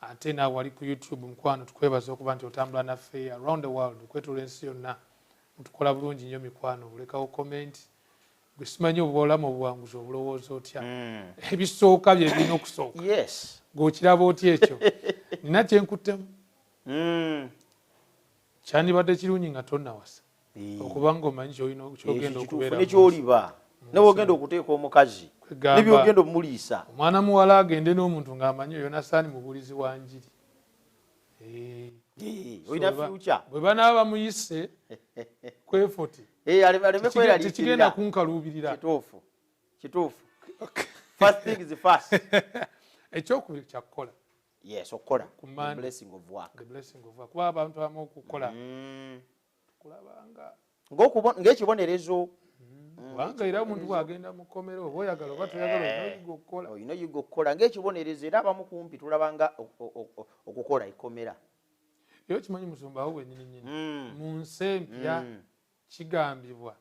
ate naawe wali ku YouTube mukwano, tukwebaza okuba nti otambula naffe around the world okwetooloola ensi yonna mutukola bulungi nnyo mikwano bulekawo comment gwe simanyi obulamu obuwanguzi obulowooza otya ebisooka bye birina okusooka yes ng'okiraba otya ekyo nina kyenkuttemu kyandibadde kirungi nga tonnawasa okuba ng'omanyi kyogenda okubeera nekyoliba newogenda okuteeka omukazi nebyogenda omuliisa omwana muwala agende n'omuntu ng'amanyi oyo nasaani mubulizi wa njiri olina future bwe banaaba bamuyise kwefoti tekigenda kunkaluubirira kituufu first thing is first ekyokubiri kyakukola yes okukola Ku Monday. the blessing of work the blessing of work. Kuba abantu abamu okukola kulabanga ng'ekibonerezo kubanga era omuntu bw'agenda mu kkomero oba oyagala oba toyagala olina oyiga okukola ng'ekibonerezo era abamu kumpi tulabanga okukola ekkomera era okimanyi musumba awo wennyini nnyini mu nsi empya kigambibwa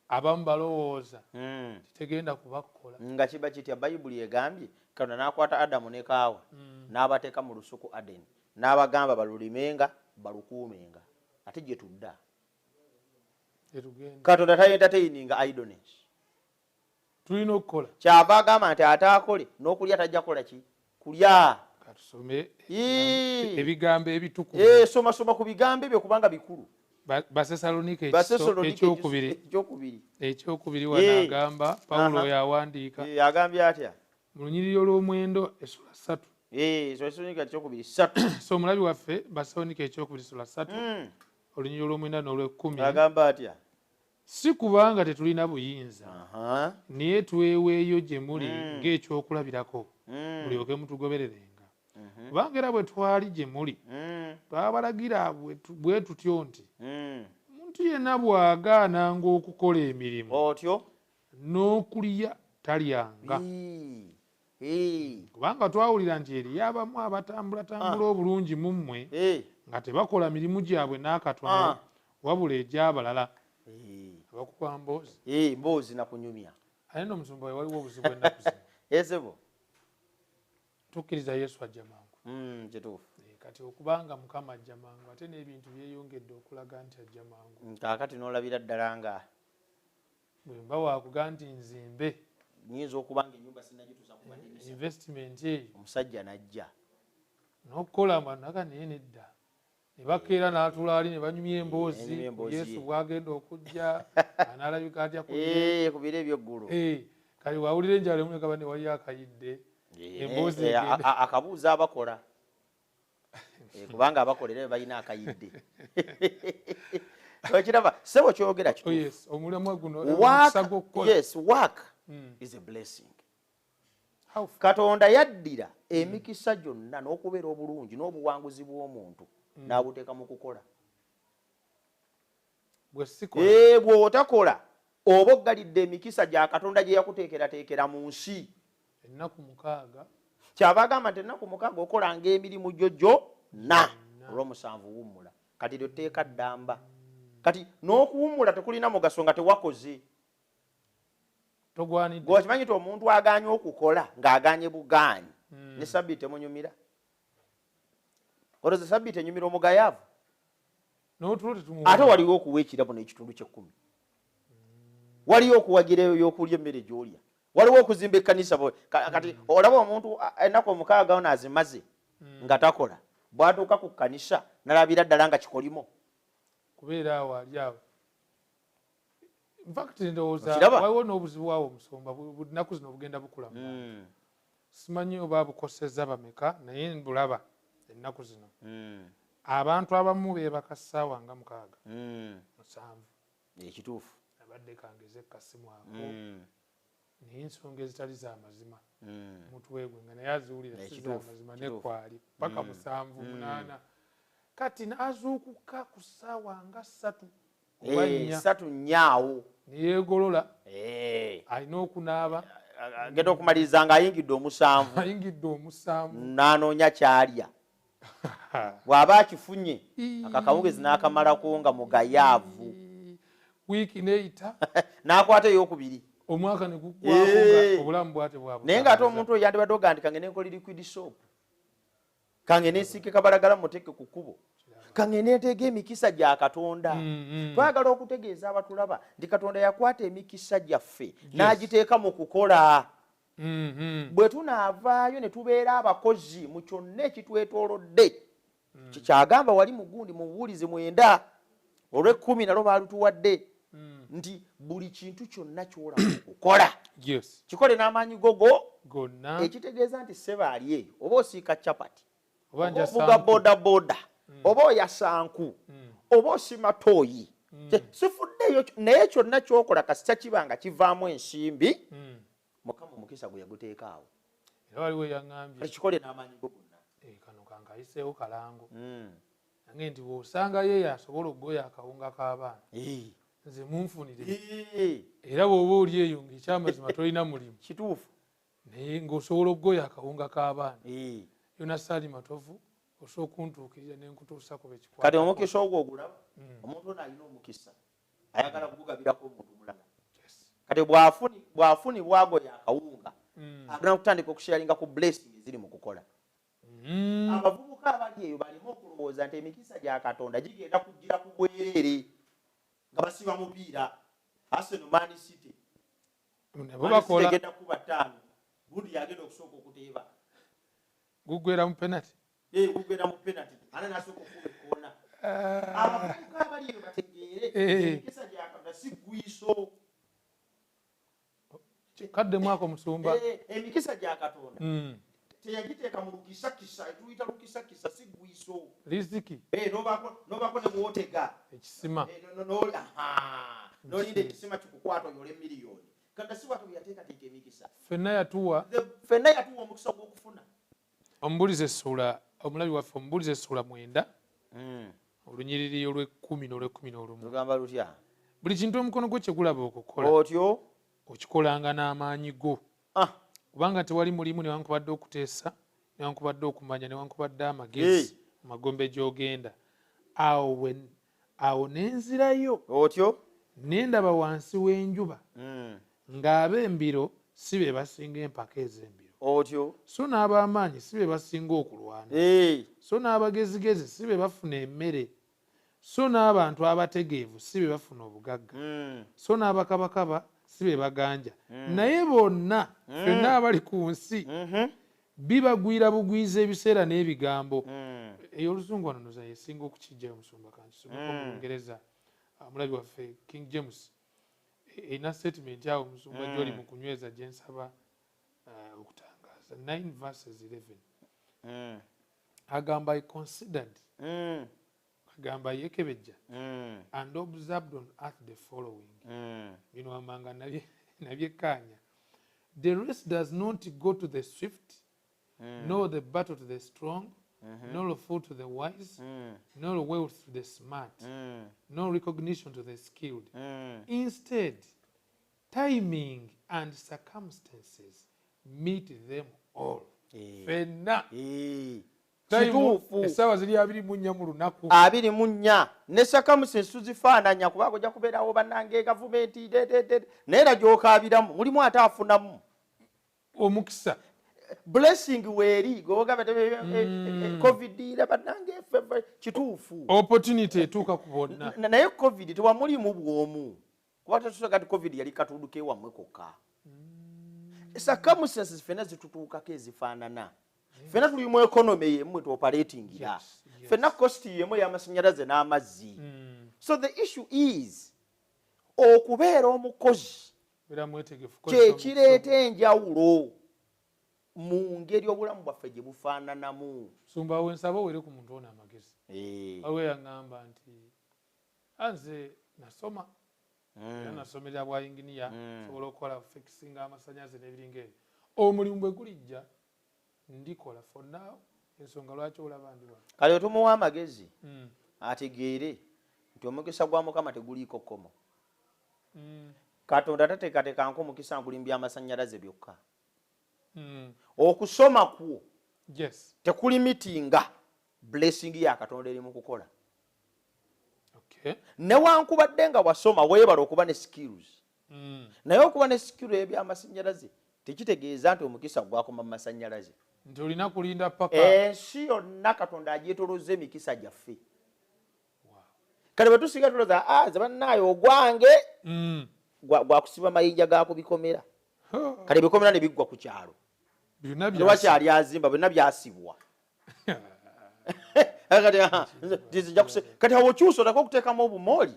abamu balowooza kitegenda kubakola nga kiba kitya bayibuli egambye katonda n'akwata adamu ne kaawa n'abateeka mu lusuku adeni n'abagamba balulimenga balukuumenga ate gye tudda katonda tayentateininga idleness tulina okukola kyava agamba nti ate akole n'okulya tajja kukola ki kulya katusome ebigambo ebitukuvu soma ku bigambo ebyo kubanga bikulu Basesalonike ekyokubiri wanaagamba Pawulo yawandiika agambye atya mu lunyiriro lw'omwendo essula 3 so omulabi waffe Basalonike ekyokubiri essula 3 olunyiriro lw'omwenda n'olw'ekkumi agamba atya si kubanga tetulina buyinza naye tweweeyo gye muli ng'ekyokulabirako mulyoke mutugobererenga kubanga era bwe twali gye muli twabalagira bwe tutyo nti omuntu yenna bw'agaananga okukola emirimu otyo n'okulya talyanga kubanga twawulira nti eriyo abamu abatambulatambula obulungi mu mmwe nga tebakola mirimu gyabwe n'akatono wabula egy'abalala abakuba mboozi nakunyumya ate n'omusumba we waliwo obuzibu ennaku zino esebo tukkiriza Yesu ajja mangu kituufu kati okubanga Mukama ajja mangu ate n'ebintu byeyongedde okulaga nti ajja mangu kaakati n'olabira ddala nga bwe mba waakuga nti nzimbe nyinza okuba nga ennyumba sinagituusa ku madinisa investment eyo omusajja najja n'okukola mbanaka naye nedda ne bakeera n'atuula ali ne banyumya emboozi Yesu bw'agenda okujja anaalabika atya ku biro ebyeggulu kale wawulira enjala emu nekaba ne waliyo akayidde emboozi akabuuza abakola kubanga abakolera balina akayidde okiraba sebo kyogera omulimu guno work is a blessing katonda yaddira emikisa gyonna n'okubeera obulungi n'obuwanguzi bw'omuntu n'abuteeka mu kukola bw'otakola oba oggalidde emikisa gya katonda gye yakuteekerateekera mu nsi ennaku 6 kyaba agamba nti ennaku 6 okolanga emirimu gyo gyonna olw'omusanvu wummula kati lyo tteeka ddamba kati n'okuwummula tekulina mugaso nga tewakoze gwekimanyi nti omuntu aganye okukola ng'aganye bugaanyi ne sabbiiti emunyumira olowooza sabbiiti enyumira omugayaavu ate waliwo okuwa ekirabo n'ekitundu kye10 waliwo okuwagira eyo y'okulya emmere gy'olya waliwo okuzimba ekkanisa kati olaba omuntu ennaku 6 naazimaze nga takola bw'atuuka ku kkanisa nalabira ddala nga kikolimo kubeera awo ali awo infact ndowooza waliwo n'obuzibu awo omusumba ennaku zino bugenda bukula simanyi oba bukosezza bameka naye bulaba ennaku zino abantu abamu beebaka ssaawa nga 6 7 ekituufu abadde kangeze ekkasimu ako naye ensonga ezitali za mazima mutwegwe nga naye aziwulira si za mazima nekwali paka 7 8 kati n'azuukuka ku ssaawa nga 3 oba 3 nyaawo neyeegolola alina okunaaba agenda okumaliriza nga ayingidde 7 n'anoonya kyalya bw'aba akifunye akakawungezi n'akamalako nga mugayaavu wiiki neeyita n'akwata ey'okubiri omwaka ne guggwako obulamu bwate bwabwe naye ng'ate omuntu oyo yandibadde ogandika ngene nkola liquid soap kange nesike kabalagala muteke ku kkubo kange neteega emikisa gya Katonda. Twagala okutegeeza abatulaba nti Katonda yakwata emikisa gyaffe n'agiteeka mu kukola. Bwe tunaavaayo ne tubeera abakozi mu kyonna ekitwetoolodde kyagamba wali mugundi mu Buwulizi 9 olw'ekkumi nalwo baalutuwadde nti buli kintu kyonna ky'olaba okukola kikole n'amaanyi gonna, ekitegeeza nti Sebaali eyo oba osiika capati oba ovuga bodaboda oba oyasanku oba osima tooyi sifuddeeyo, naye kyonna ky'okola kasita kiba nga kivaamu ensimbi Mukama omukisa gwe yaguteeka awo. Era waliwo yaŋŋambye kikole n'amaanyi go gonna. Kano kankayiseewo kalango nange nti bw'osanga ye yasobola okugoya akawunga k'abaana nze munfunire, era bw'oba oli eyo ng'ekyamazima tolina mulimu kituufu naye ng'osobola okugoya akawunga k'abaana yona saali matovu osobola okuntuukirira ne nkutuusa ku bekikwata. Kati omukisa ogwo ogulaba omuntu ono alina omukisa ayagala kugugabirako omuntu mulala. Kati bw'afunibwa agoya akawunga agenda kutandika okusharinga ku blessing eziri mu kukola. Abavubuka abali eyo balina okulowooza nti emikisa gya Katonda gigenda kujjira ku bwereere nga basiba mupiira Arsenal Man City bagenda kuba 5 gundi yagenda okusooka okuteeba guggwera mu penalty guggwera mu penalty ana nasooka okuba ekkoona. Abavubuka abali eyo bategeere emikisa gya Katonda si gwiso kadde mwako musumba emikisa gya Katonda teyagiteeka mu lukisakisa etuyita lukisakisa si gwiso riziki nobako ne bwotega ekisima nolinda ekisima kikukwata oyole miliyoni Katonda si bwatyo yateekateeka emikisa ffenna yatuwa omukisa gw'okufuna. Omubulize essula omulabi waffe omubulize essula 9 olunyiriri olw'ekkumi n'olw'ekkumi lugamba lutya buli kintu omukono gwe kyegulaba okukola otyo okikolanga n'amaanyi go kubanga tewali mulimu newankubadde okuteesa newankubadde okumanya newankubadde amagezi amagombe gy'ogenda awo nenzirayo otyo nendaba wansi w'enjuba ng'ab'embiro si be basinga empaka ez'embiro otyo so n'ab'amaanyi si be basinga okulwana so n'abagezigezi si be bafuna emmere so n'abantu abategeevu si be bafuna obugagga so n'abakabakaba si be baganja naye bonna ffenna abali ku nsi bibagwira bugwiza ebiseera n'ebigambo ey'oluzungu wano noza yesinga okukijja omusumba kankisomeko mu Lungereza omulabi waffe King James erina statement awo omusumba gy'oli mu kunyweza gye nsaba okutangaza 9 verses 11 agamba I considered agamba yekebejja and observed on earth the following bino amanga nabyekkaanya the race does not go to the swift nor the battle to the strong nor food to the wise nor wealth to the smart nor recognition to the skilled instead timing and circumstances meet them all. Fenna essaawa ziri 24 mu lunaku 24 ne circumstances tuzifaananya kubanga ojja kubeerawo bannange gavumenti naye era gy'okaabiramu mulimu ate afunamu omukisa blessing weeri gogaba covid ira bannange kituufu opportunity etuuka ku bonna naye covid tewamulimu bwomu kuba tetusobola kati covid yali katundu kewammwe kokka circumstances fenna zitutuukako ezifaanana fenna tuli mu economy yemmwe tuoperatingira fenna cost yemu y'amasannyalaze n'amazzi so the issue is okubeera omukozi kyekireeta enjawulo mu ngeri obulamu bwaffe gye bufaananamu. Sumba wensaba owere ku muntu ono amagezi waliwo yaŋŋamba nti anze nasoma era nasomera bwa inginiya sobola okukola fikisinga amasannyalaze n'ebiringa ebyo omulimu bwe gulijja ndikola for now ensonga lwaki olaba ndi wano kale otumuwa amagezi ategeere nti omukisa gwa Mukama teguliiko kkomo Katonda tateekateeka omukisa ngulimbya amasannyalaze byokka okusoma kwo tekuli mitinga blessing ya Katonda eri mu kukola newankubadde nga wasoma weebala okuba ne skills naye okuba ne skill ebyamasannyalaze tekitegeeza nti omukisa gwakoma mu masannyalaze nti olina kulinda paka ensi yonna Katonda agyetolozza emikisa gyaffe. Kale bwe tusinga tulowooza ze bannaayo ogwange gwakusiba mayinja gaako bikomera. Kale bikomera ne biggwa ku kyalo. Lwakyali azimba byonna byasibwa. Kati awo okyusa otako okuteekamu obumooli.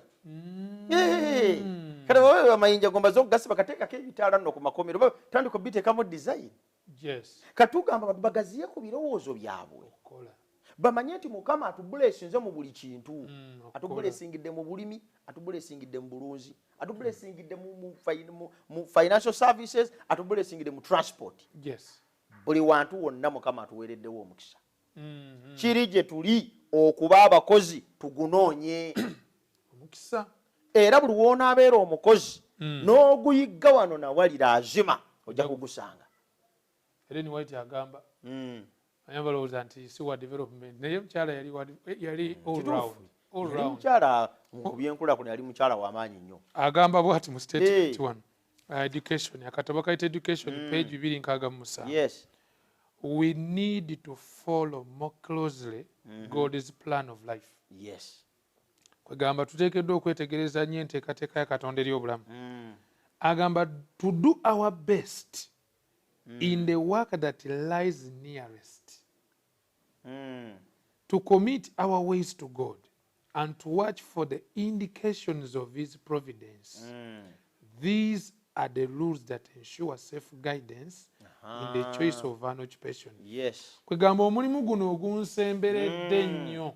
Kale wewe amayinja gombaze okugasiba kateekako ebitaala nno ku makomero oba tandika obiteekamu design. Katugamba abantu bagaziye ku birowoozo byabwe. Bamanye nti Mukama atubulesinze mu buli kintu. Atubulesingidde mu bulimi, atubulesingidde mu bulunzi, atubulesingidde mu financial services, atubulesingidde mu transport. Buli wantu wonna Mukama atuweereddewo omukisa. Kiri gye tuli okuba abakozi tugunoonye omukisa. Era buli w'onaabeera omukozi n'oguyigga wano nawalira azima ojja kugusanga. Ellen White agamba balowooza nti si wa development naye mukyala yali all round. Mukyala mu byenkulaakulana yali mukyala w'amaanyi nnyo. Agamba bw'ati mu statement 1 education akatabo kaita education page 267. Yes. We need to follow more closely God's plan of life. Yes. Kwegamba tuteekeddwa okwetegereza nnyo enteekateeka ya Katonda eri obulamu. Agamba to do our best in the work that lies nearest. To commit our ways to God and to watch for the indications of His providence. These are the rules that ensure safe guidance in the choice of an occupation. Yes. Kwegamba omulimu guno ogunsemberedde nnyo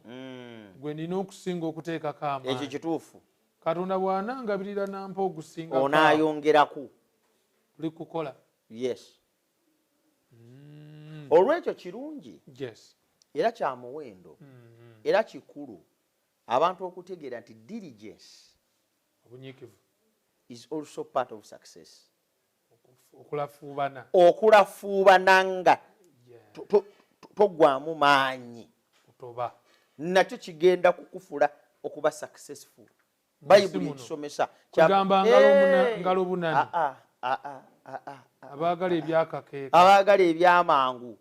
gwe nina okusinga okuteekako amaanyi. Ekyo kituufu. Katonda bw'anangabirira nampa ogusinga onaayongeraku. Tuli kukola. Yes. Olwekyo kirungi. Yes. Era kya muwendo. Era kikulu abantu okutegeera nti diligence obunyiikivu is also part of success. Okulafuubana nga togwamu maanyi nakyo kigenda kukufula okuba successful. Bayibuli kisomesa kugamba ngalo bunani abaagala ebyakakeeka abaagala ebyamangu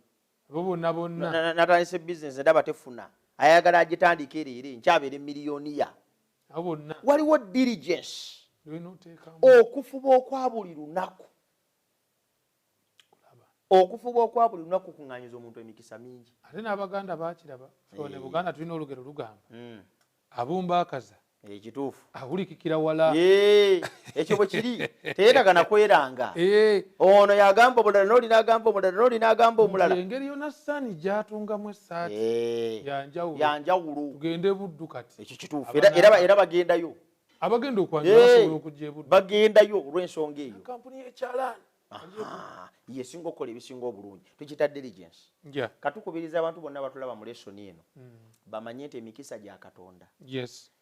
bo bonna natandise business ndaba tefuna ayagala agitandika erere nkyabeera miliyoniya. Waliwo diligence okufuba okwa buli lunaku. Okufuba okwa buli lunaku kuŋŋaanyiza omuntu emikisa mingi. Ate n'Abaganda baakiraba. Ne Buganda tulina olugero lugamba abumba akaza ekituufu awulikikira wala. Ekyo bwe kiri teyeetaga nakweranga. Ono yagamba omulala n'oli n'agamba omulala n'oli n'agamba omulala. Engeri yonna Ssaani gy'atungamu essaati yanjawulo. Tugende Buddu kati. Ekyo kituufu era bagendayo. Abagenda okwanjula basobola okujja e Buddu. Bagendayo olw'ensonga eyo. Kampuni y'ekyalaani. Yesinga okukola ebisinga obulungi. Tukiyita diligence. Katukubiriza abantu bonna batulaba mu lesoni eno bamanye nti emikisa gya Katonda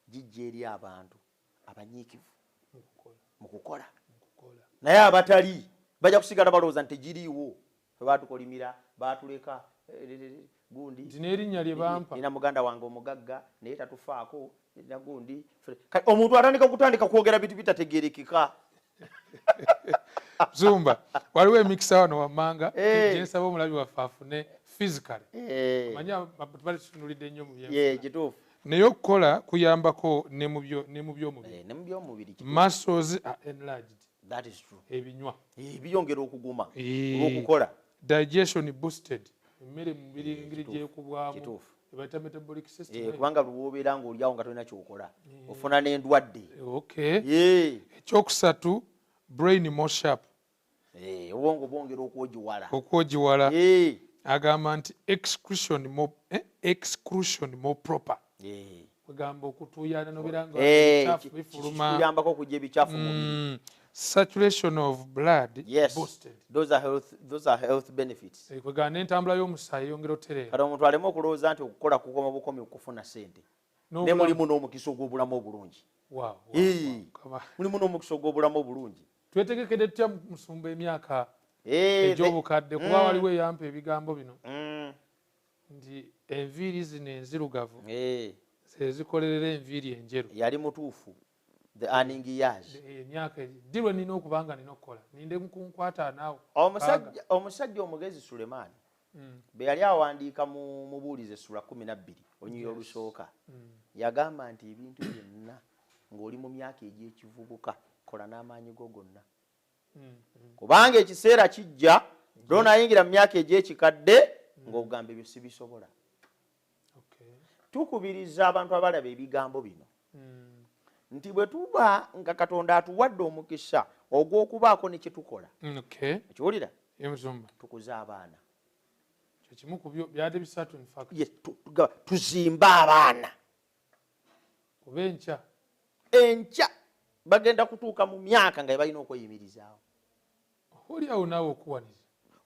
gijja eri abantu abanyiikivu mu kukola. Naye abatali bajja kusigala balowooza nti tegiriiwo. Fe baatukolimira baatuleka gundi nti n'erinnya lye bampa nina muganda wange omugagga naye tatufaako na gundi. Omuntu atandika kwogera bintu bitategeerekeka. Zumba waliwo emikisa wano wammanga gyensaba omulabi waffe afune physically manya balitunulidde nnyo mu byenfuna naye okukola kuyambako ne mu by'omubiri. Muscles are enlarged. That is true. Ebinywa biyongera okuguma olw'okukola. Digestion boosted. Emmere mu mubiri engeri gyekubwamu ebayita metabolic system. Kubanga lwobeera ng'olyawo nga tolina kyokola ofuna n'endwadde. Ekyokusatu brain more sharp. Obwongo bwongera okwogiwala. Agamba nti excretion more proper. Kwegamba okutuuyana nobiranga ebicafu bifuluma. Kiyambako okujja ebicafu mu mubiri. Saturation of blood boosted. Those are health benefits. Kwegamba n'entambula y'omusaayi yongera otereera. Kati omuntu aleme okulowooza nti okukola kukoma bukomi okufuna ssente. Ne mulimu n'omukisa ogw'obulamu obulungi. Mulimu n'omukisa ogw'obulamu obulungi. Twetegekedde tutya musumba emyaka egy'obukadde kuba waliwo eyampa ebigambo bino nti enviiri zino enzirugavu zezikolerera enviiri enjeru. Yali mutuufu. The earning years. Emyaka dirwe nina okuba nga nina okukola ninde kunkwata naawe. Omusajja omugezi Sulemaani be yali awandiika mu mubuulize sura 12 onyuyo olusooka yagamba nti ebintu byonna ng'oli mu myaka egy'ekivubuka kola n'amaanyi go gonna kubanga ekiseera kijja lw'onaayingira mu myaka egy'ekikadde ng'ogamba ebyo sibisobola. Tukubiriza abantu abalaba ebigambo bino nti bwe tuba nga Katonda atuwadde omukisa ogw'okubaako ne kye tukola ekiwulira tukuze abaana kimu ku byade bisatu in fact tuzimbe abaana kuba enkya bagenda kutuuka mu myaka nga balina okweyimirizaawo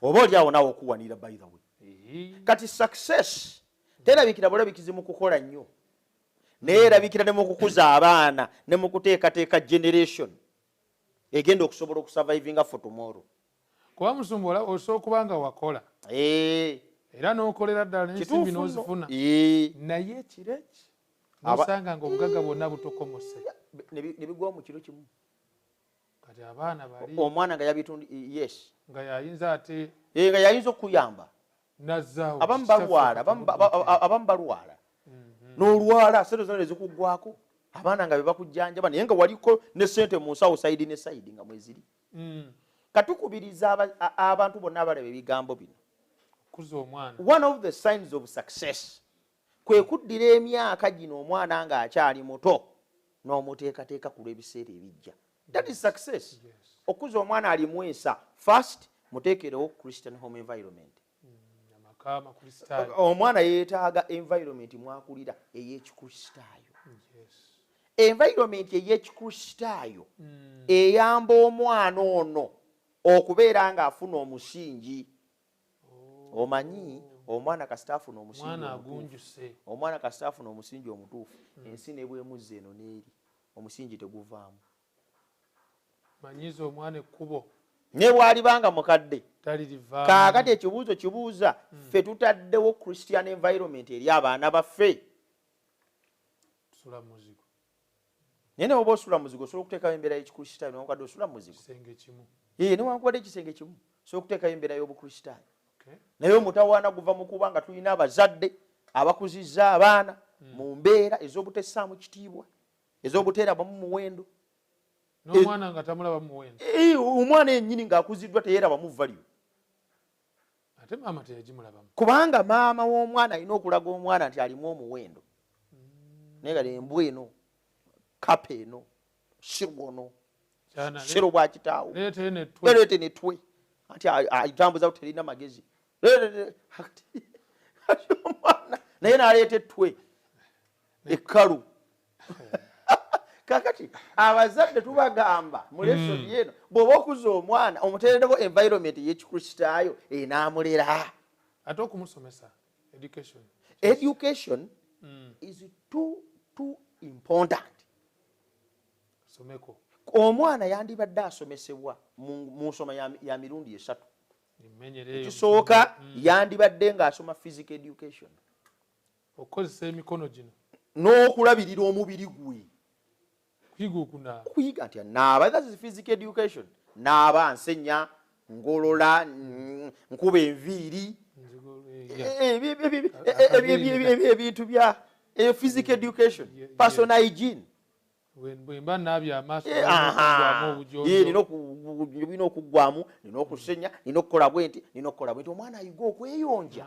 oba oliawo naawe okuwanira by the way. Kati success terabikira bulabikizi mu kukola nnyo naye erabikira ne mu kukuza abaana ne mu kuteekateeka generation egenda okusobola okusurvivinga for tomorrow. Kuba musumba osobola okuba nga wakola era n'okolera ddala n'ensimbi n'ozifuna naye ekireki nosanga nga obugagga bwonna butokomose ne bigwa mu kiro kimu. Kati abaana bali omwana nga yabitunda yes nga yayinza ate nga yayinza okuyamba nazzaawo abamu balwala n'olwala sente zonna ezikuggwako abaana nga bebakujjanjaba naye nga waliko ne sente mu nsawo sayidi ne sayidi nga mweziri. Katukubiriza abantu bonna abalaba ebigambo bino. One of the signs of success kwe kuddira emyaka gino omwana ng'akyali muto n'omuteekateeka ku lw'ebiseera ebijja. That is success. Okuza omwana alimwesa first muteekerewo Christian home environment. Omwana yeetaaga environment mwakulira ey'ekikristaayo. Environment ey'ekikristaayo eyamba omwana ono okubeera ng'afuna omusingi. Omanyi omwana kasita afuna omusingi omutuufu ensi nebwemuzza eno n'eri omusingi teguvaamu. Manyiza omwana ekkubo ne bw'alibanga mukadde kaakati ekibuuzo kibuuza ffe tutaddewo Christian environment eri abaana baffe. Naye ne bw'oba osula muzigo osobola okuteekayo embeera y'ekikristaayo newankubadde osula muzigo newankubadde ekisenge kimu osobola okuteekayo embeera y'obukristaayo. Naye omutawaana guva mu kuba nga tulina abazadde abakuzizza abaana mu mbeera ez'obutessaamu kitiibwa ez'obuteerabamu muwendo. N'omwana nga tamulaba muwendo. Omwana yennyini ng'akuziddwa teyerabamu value. Ate maama teyagimulabamu. Kubanga maama w'omwana alina okulaga omwana nti alimu omuwendo. Naye nga embwa eno, kapa eno, sigono, siro bwa kitaawo. Leete ne twe. Anti atambuza terina magezi. Naye n'aleeta ettwe ekkalu. Kakati abazadde tubagamba mu lesson yeno bw'oba okuza omwana omuteereddeko environment y'ekikristaayo enaamulera. Ate okumusomesa education is too important. Someko omwana yandibadde asomesebwa mu nsoma ya mirundi esatu. Ekisooka yandibadde ng'asoma physical education okukozesa emikono gino n'okulabirira omubiri gwe. Kuyiga nti naaba that is physical education. Naaba nsenya ngolola nkuba enviiri ebintu bya physical education personal hygiene. Bwemba nabya amaaso nina okuggwamu nina okusenya nina okukola bwenti omwana ayiga okweyonja.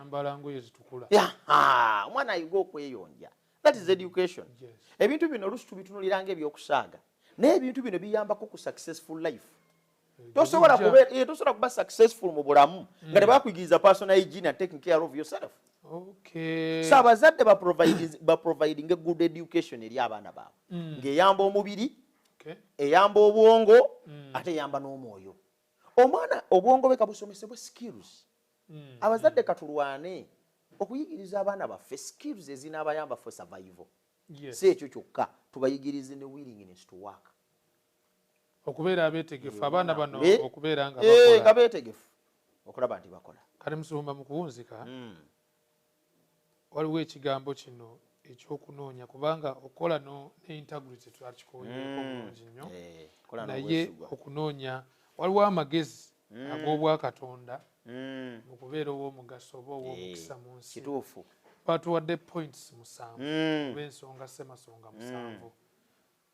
Omwana ayiga okweyonja. That is education. Ebintu bino oluusi tubitunulira ng'ebyokusaaga naye ebintu bino biyambako ku successful life. Tosobola kuba successful mu bulamu nga tebakuyigiriza personal hygiene and taking care of yourself. So abazadde baproviding a good education eri abaana baabwe ng'eyamba omubiri eyamba obwongo ate eyamba n'omwoyo. Omwana obwongo bwe kabusomesebwa skills. Abazadde katulwane okuyigiriza abaana baffe skills ezinaabayamba for survival. Si ekyo kyokka tubayigirize ne willingness to work. Okubeera abeetegefu abaana bano okubeera nga beetegefu okulaba nti bakola. Kale Musumba mu kuwunzika waliwo ekigambo kino ekyokunoonya kubanga okola ne integrity twakikoonyeeko bulungi nnyo naye okunoonya waliwo amagezi ag'obwakatonda mu kubeera ow'omugaso oba ow'omukisa mu nsi kituufu batuwadde points 7 oba ensonga ssemasonga 7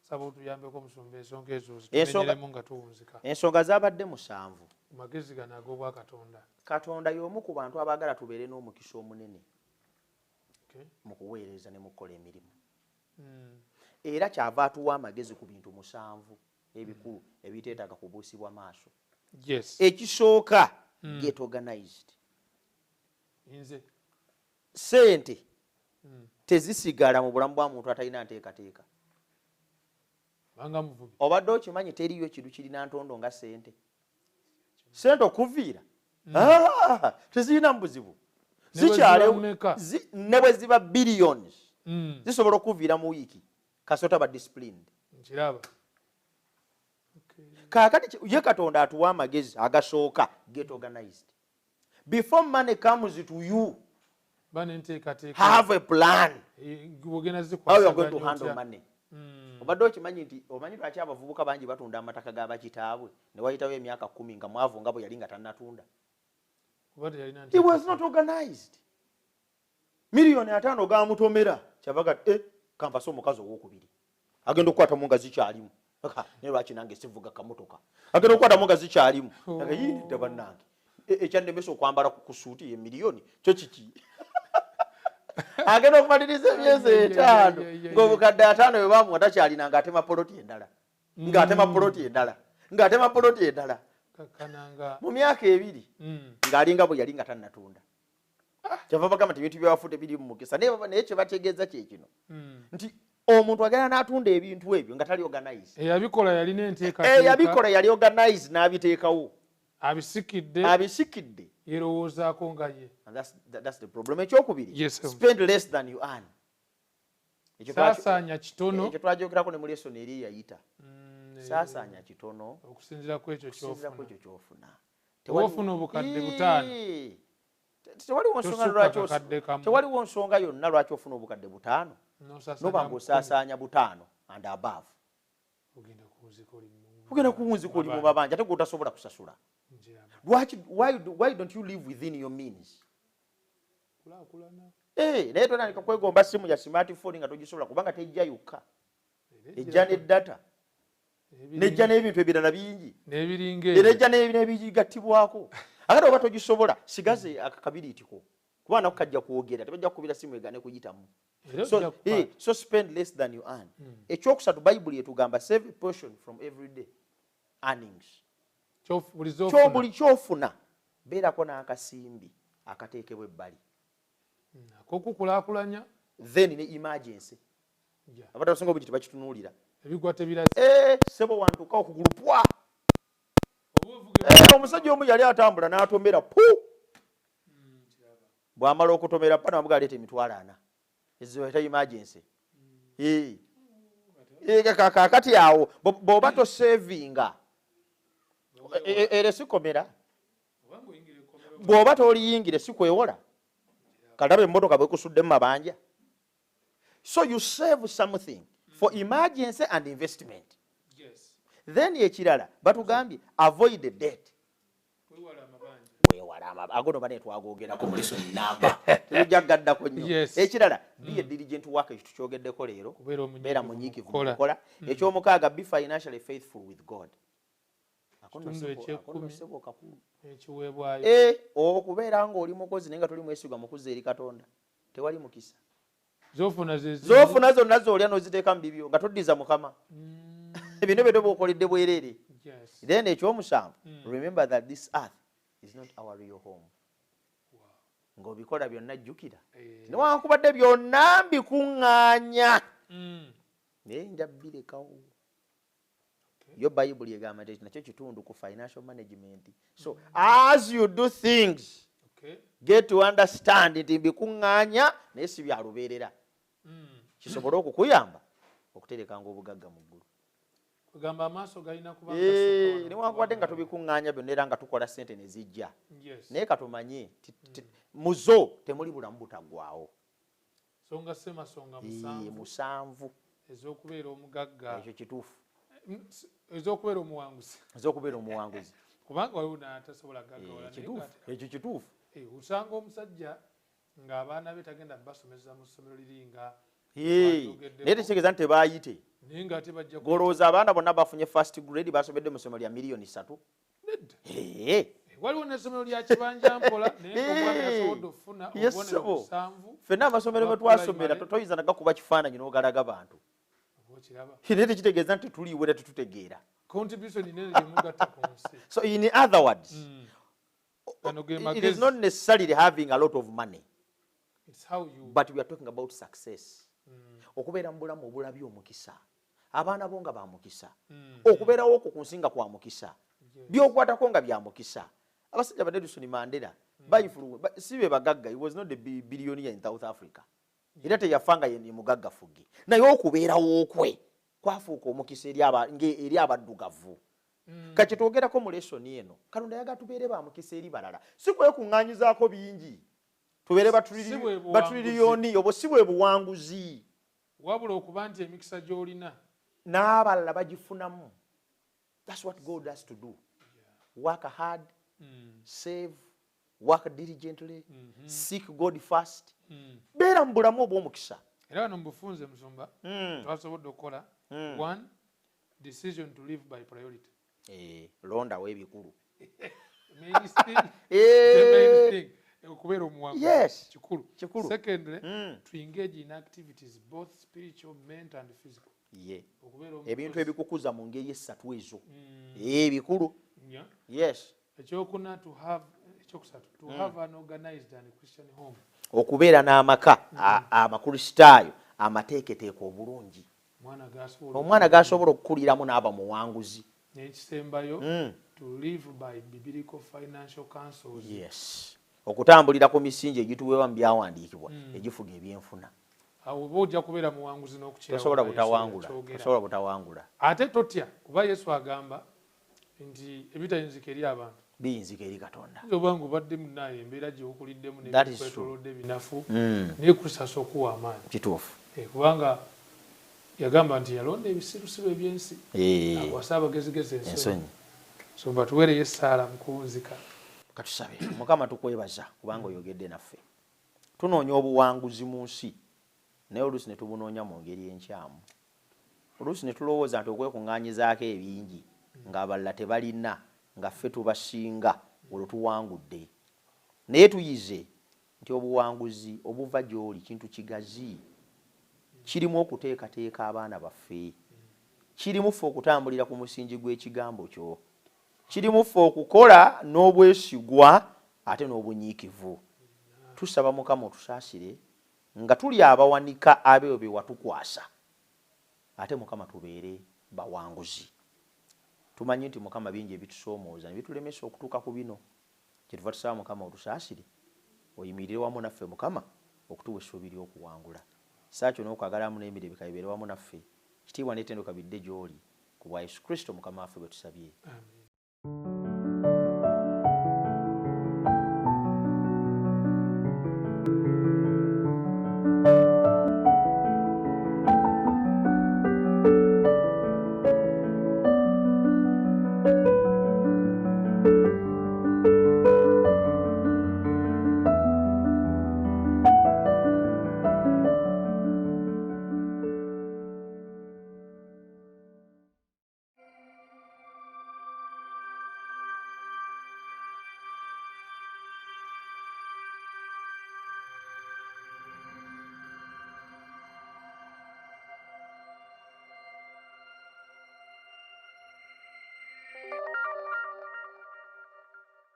saba otuyambeko musumba ensonga ezo zitumenyeremu nga tuwunzika. ensonga zabadde 7 magezi gano ag'obwakatonda. katonda y'omu ku bantu abaagala tubeere n'omukisa omunene mu kuweereza ne mu kukola emirimu era kyava atuwa amagezi ku bintu 7 ebikulu ebiteetaaga kubuusibwa maaso. Ekisooka get organized. Sente tezisigala mu bulamu bwa muntu atalina nteekateeka. Obadde okimanyi teriyo ekintu kirina ntondo nga sente. Sente okuviira tezirina mu buzibu. Ne bwe ziba billions zisobola okuviira mu wiiki kasota ba disciplined. Kaakati ye Katonda atuwa amagezi agasooka get organized. Before money comes to you, have a plan how you are going to handle money. Obadde okimanyi nti omanyi lwaki abavubuka bangi batunda amataka g'abakitaabwe ne wayitawo emyaka 10 nga mwavu nga bwe yali nga tannatunda. He was not organized. Miliyoni 5 gamutomera kyavaga kampasa omukazi owokubiri agenda okukwata mu nga zikyalimu ne lwaki nange sivuga kamotoka agenda okukwata mu nga zikyalimu yini tabannange ekyannemesa okwambala ku suuti ye miliyoni kyo kiki agenda okumaliriza emyezi 5 ng'obukadde 5 bwe bamuwa takyalina ng'atema poloti endala ng'atema poloti endala mu myaka 2 ng'alinga bwe yali nga tannatunda. Kyava bagamba nti ebintu by'abafu tebiri mu mukisa naye kye bategeeza kye kino nti omuntu agenda n'atunda ebintu ebyo nga tali organize. Eyabikola yalina enteekateeka. Eyabikola yali organize n'abiteekawo. Abisikidde. Yerowoozaako nga ye. That's the problem. Ekyokubiri. Spend less than you earn. Saasaanya kitono. Ekyo twajogerako ne mu lesson eri yayita. Saasaanya kitono. Okusinziira ku ekyo ky'ofuna. Ofuna obukadde 5. Tewaliwo nsonga yonna lwaki ofuna obukadde 5. Noba ng'osaasaanya 5 and above. Ogenda kuwunzika oli mu mabanja ate gw'otasobola kusasula. Why don't you live within your means? Naye tonandika kwegomba simu ya smartphone nga togisobola kubanga tejja yokka. Ejja ne data. Nejja n'ebintu ebirala bingi. Era ejja n'ebigattibwako. Akati oba togisobola sigaze akakabiriitiko. Kuba nako kajja kwogera tebajja kukubira simu egane kuyitamu. So spend less than you earn. Ekyokusatu Bible etugamba save a portion from every day earnings. Buli kyofuna beerako n'akasimbi akateekebwa ebbali. Kokukulaakulanya. Then ne emergency. Abata basinga obujiti bakitunuulira. Ebigwa tebirazi. Sebo wantuka okugulu pwa. Omusajja omu yali atambula n'atomera pu. Bw'amala okutomera pa n'amuga aleeta emitwalo 4. Ezo eta emergency. Kakati awo bw'oba tosevinga. Era sikomera. Bw'oba toliyingire sikwewola. Kalaba emmotoka bwekusudde mu mabanja. So you save something for emergency and investment. Then ekirala batugambye avoid the debt. Agono bane twagogerako mu lesson namba. Tujagaddako nnyo. Ekirala be a diligent worker ekituchogeddeko leero. Beera munyiikivu kukola. Ekyomukaaga be financially faithful with God. Okubeera ng'oli mukozi naye nga toli mwesigwa mukuzi eri Katonda tewali mukisa. Zofuna zonna z'olya n'oziteeka mu bibyo nga toddiza Mukama. Bino byo bw'okoledde bwereere. Then ekyomusanvu remember that this earth is not our real home. Ng'obikola byonna jjukira newankubadde byonna mbikuŋŋaanya naye njabbirekawo. Yo Bible egamba nti nakyo kitundu ku financial management. So as you do things get to understand nti mbikuŋŋaanya naye si byalubeerera. Kisobole okukuyamba okuterekanga obugagga mu ggulu. Kugamba amaaso galina kuba newankubadde nga tubikuŋŋaanya byonna era nga tukola ssente ne zijja. Naye katumanye muzo temuli bulamu butaggwaawo. Songa ssemasonga 7 ez'okubeera omugagga. Ekyo kituufu. Ez'okubeera omuwanguzi. kubanga waliwo n'atasobola gaggawala ekyo kituufu osanga omusajja ng'abaana be tagenda basomeza mu ssomero liri nga naye tekitegeeza nti tebaayite naye ng'ate bajja golowooza abaana bonna bafunye first grade basomedde mu ssomero lya miliyoni 3 waliwo n'essomero lya kibanja mpola naye omwana yasobodde okufuna obubonero 7 ffenna amasomero mwe twasomera toyinza nagakuba kifaananyi n'ogalaga bantu naye tekitegeeza nti tuliiwe era tetutegeera contribution nene gyemugatta ku nsi. So in other words, it is not necessarily having a lot of money. It's how you. But we are talking about success. Okubeera mu bulamu obulabye omukisa. Abaana bo nga ba mukisa. Okubeerawo okwo ku nsinga kwa mukisa. By'okwatako nga bya mukisa. Abasajja ba Nelson Mandela si be bagagga. He was not the billionaire in South Africa. Era teyafanga ye mugagga fugi. Naye okubeerawo okwe kwafuuka omukisa eri abaddugavu. Kati twogerako mu lesoni eno. Katonda yaga tubeere ba mukisa eri balala. Si kwekuŋŋaanyizaako bingi. Tubeere batuliriyoni obwo si bwe buwanguzi. Wabula okuba nti emikisa gy'olina n'abalala bagifunamu. That's what God has to do. Work hard, save, work diligently, seek God first. Beera mu bulamu obw'omukisa. Era wano mu bufunze Musumba twasobodde okukola one decision to live by priority. Londawo ebikulu. Okubeera omuwanguzi kikulu. Secondly, to engage in activities both spiritual, mental and physical. Ebintu ebikukuza mu ngeri essatu ezo ebikulu. Yes. Ekyokuna to have an organized and Christian home. Okubeera n'amaka amakristaayo amateeketeeka obulungi. Omwana g'asobola okukuliramu n'aba muwanguzi. N'ekisembayo to live by biblical financial counsels. Yes. Okutambulira ku misingi egituweebwa mu byawandiikibwa egifuga ebyenfuna. Awo oba ojja kubeera muwanguzi n'okukira. Tosobola butawangula. Ate totya kuba Yesu agamba nti ebitayinzika eri abantu biyinzika eri Katonda. Obanga obadde munaye embeera gy'okuliddemu n'ebikwetoolodde binafu naye Kristo okuwa amaanyi. Kituufu. Kubanga yagamba nti yalonda ebisirusiru ebyensi akwasa abagezigezi ensonyi. So batuweereyo essaala mu kuwunzika. Katusabe. Mukama tukwebaza kubanga oyogedde naffe. Tunoonya obuwanguzi mu nsi naye oluusi ne tubunoonya mu ngeri enkyamu. Oluusi ne tulowooza nti okwekuŋŋaanyizaako ebingi ng'abalala tebalina nga ffe tubasinga olwo tuwangudde. Naye tuyize nti obuwanguzi obuva gy'oli kintu kigazi. Kirimu okuteekateeka abaana baffe. Kirimu ffe okutambulira ku musingi gw'ekigambo kyo. Kirimu ffe okukola n'obwesigwa ate n'obunyiikivu. Tusaba Mukama otusaasire nga tuli abawanika abeeyo be watukwasa. Ate Mukama tubeere bawanguzi. Tumanyi nti Mukama bingi ebitusoomooza ne bitulemesa okutuuka ku bino. Kyetuva tusaba Mukama otusaasire oyimirire wamu naffe Mukama okutuwa essuubi ly'okuwangula. Saakyo n'okwagalamu n'emirembe bikabeere wamu naffe. Kitiibwa n'ettendo kabidde gy'oli ku bwa Yesu Kristo Mukama waffe bwe tusabye. Amen.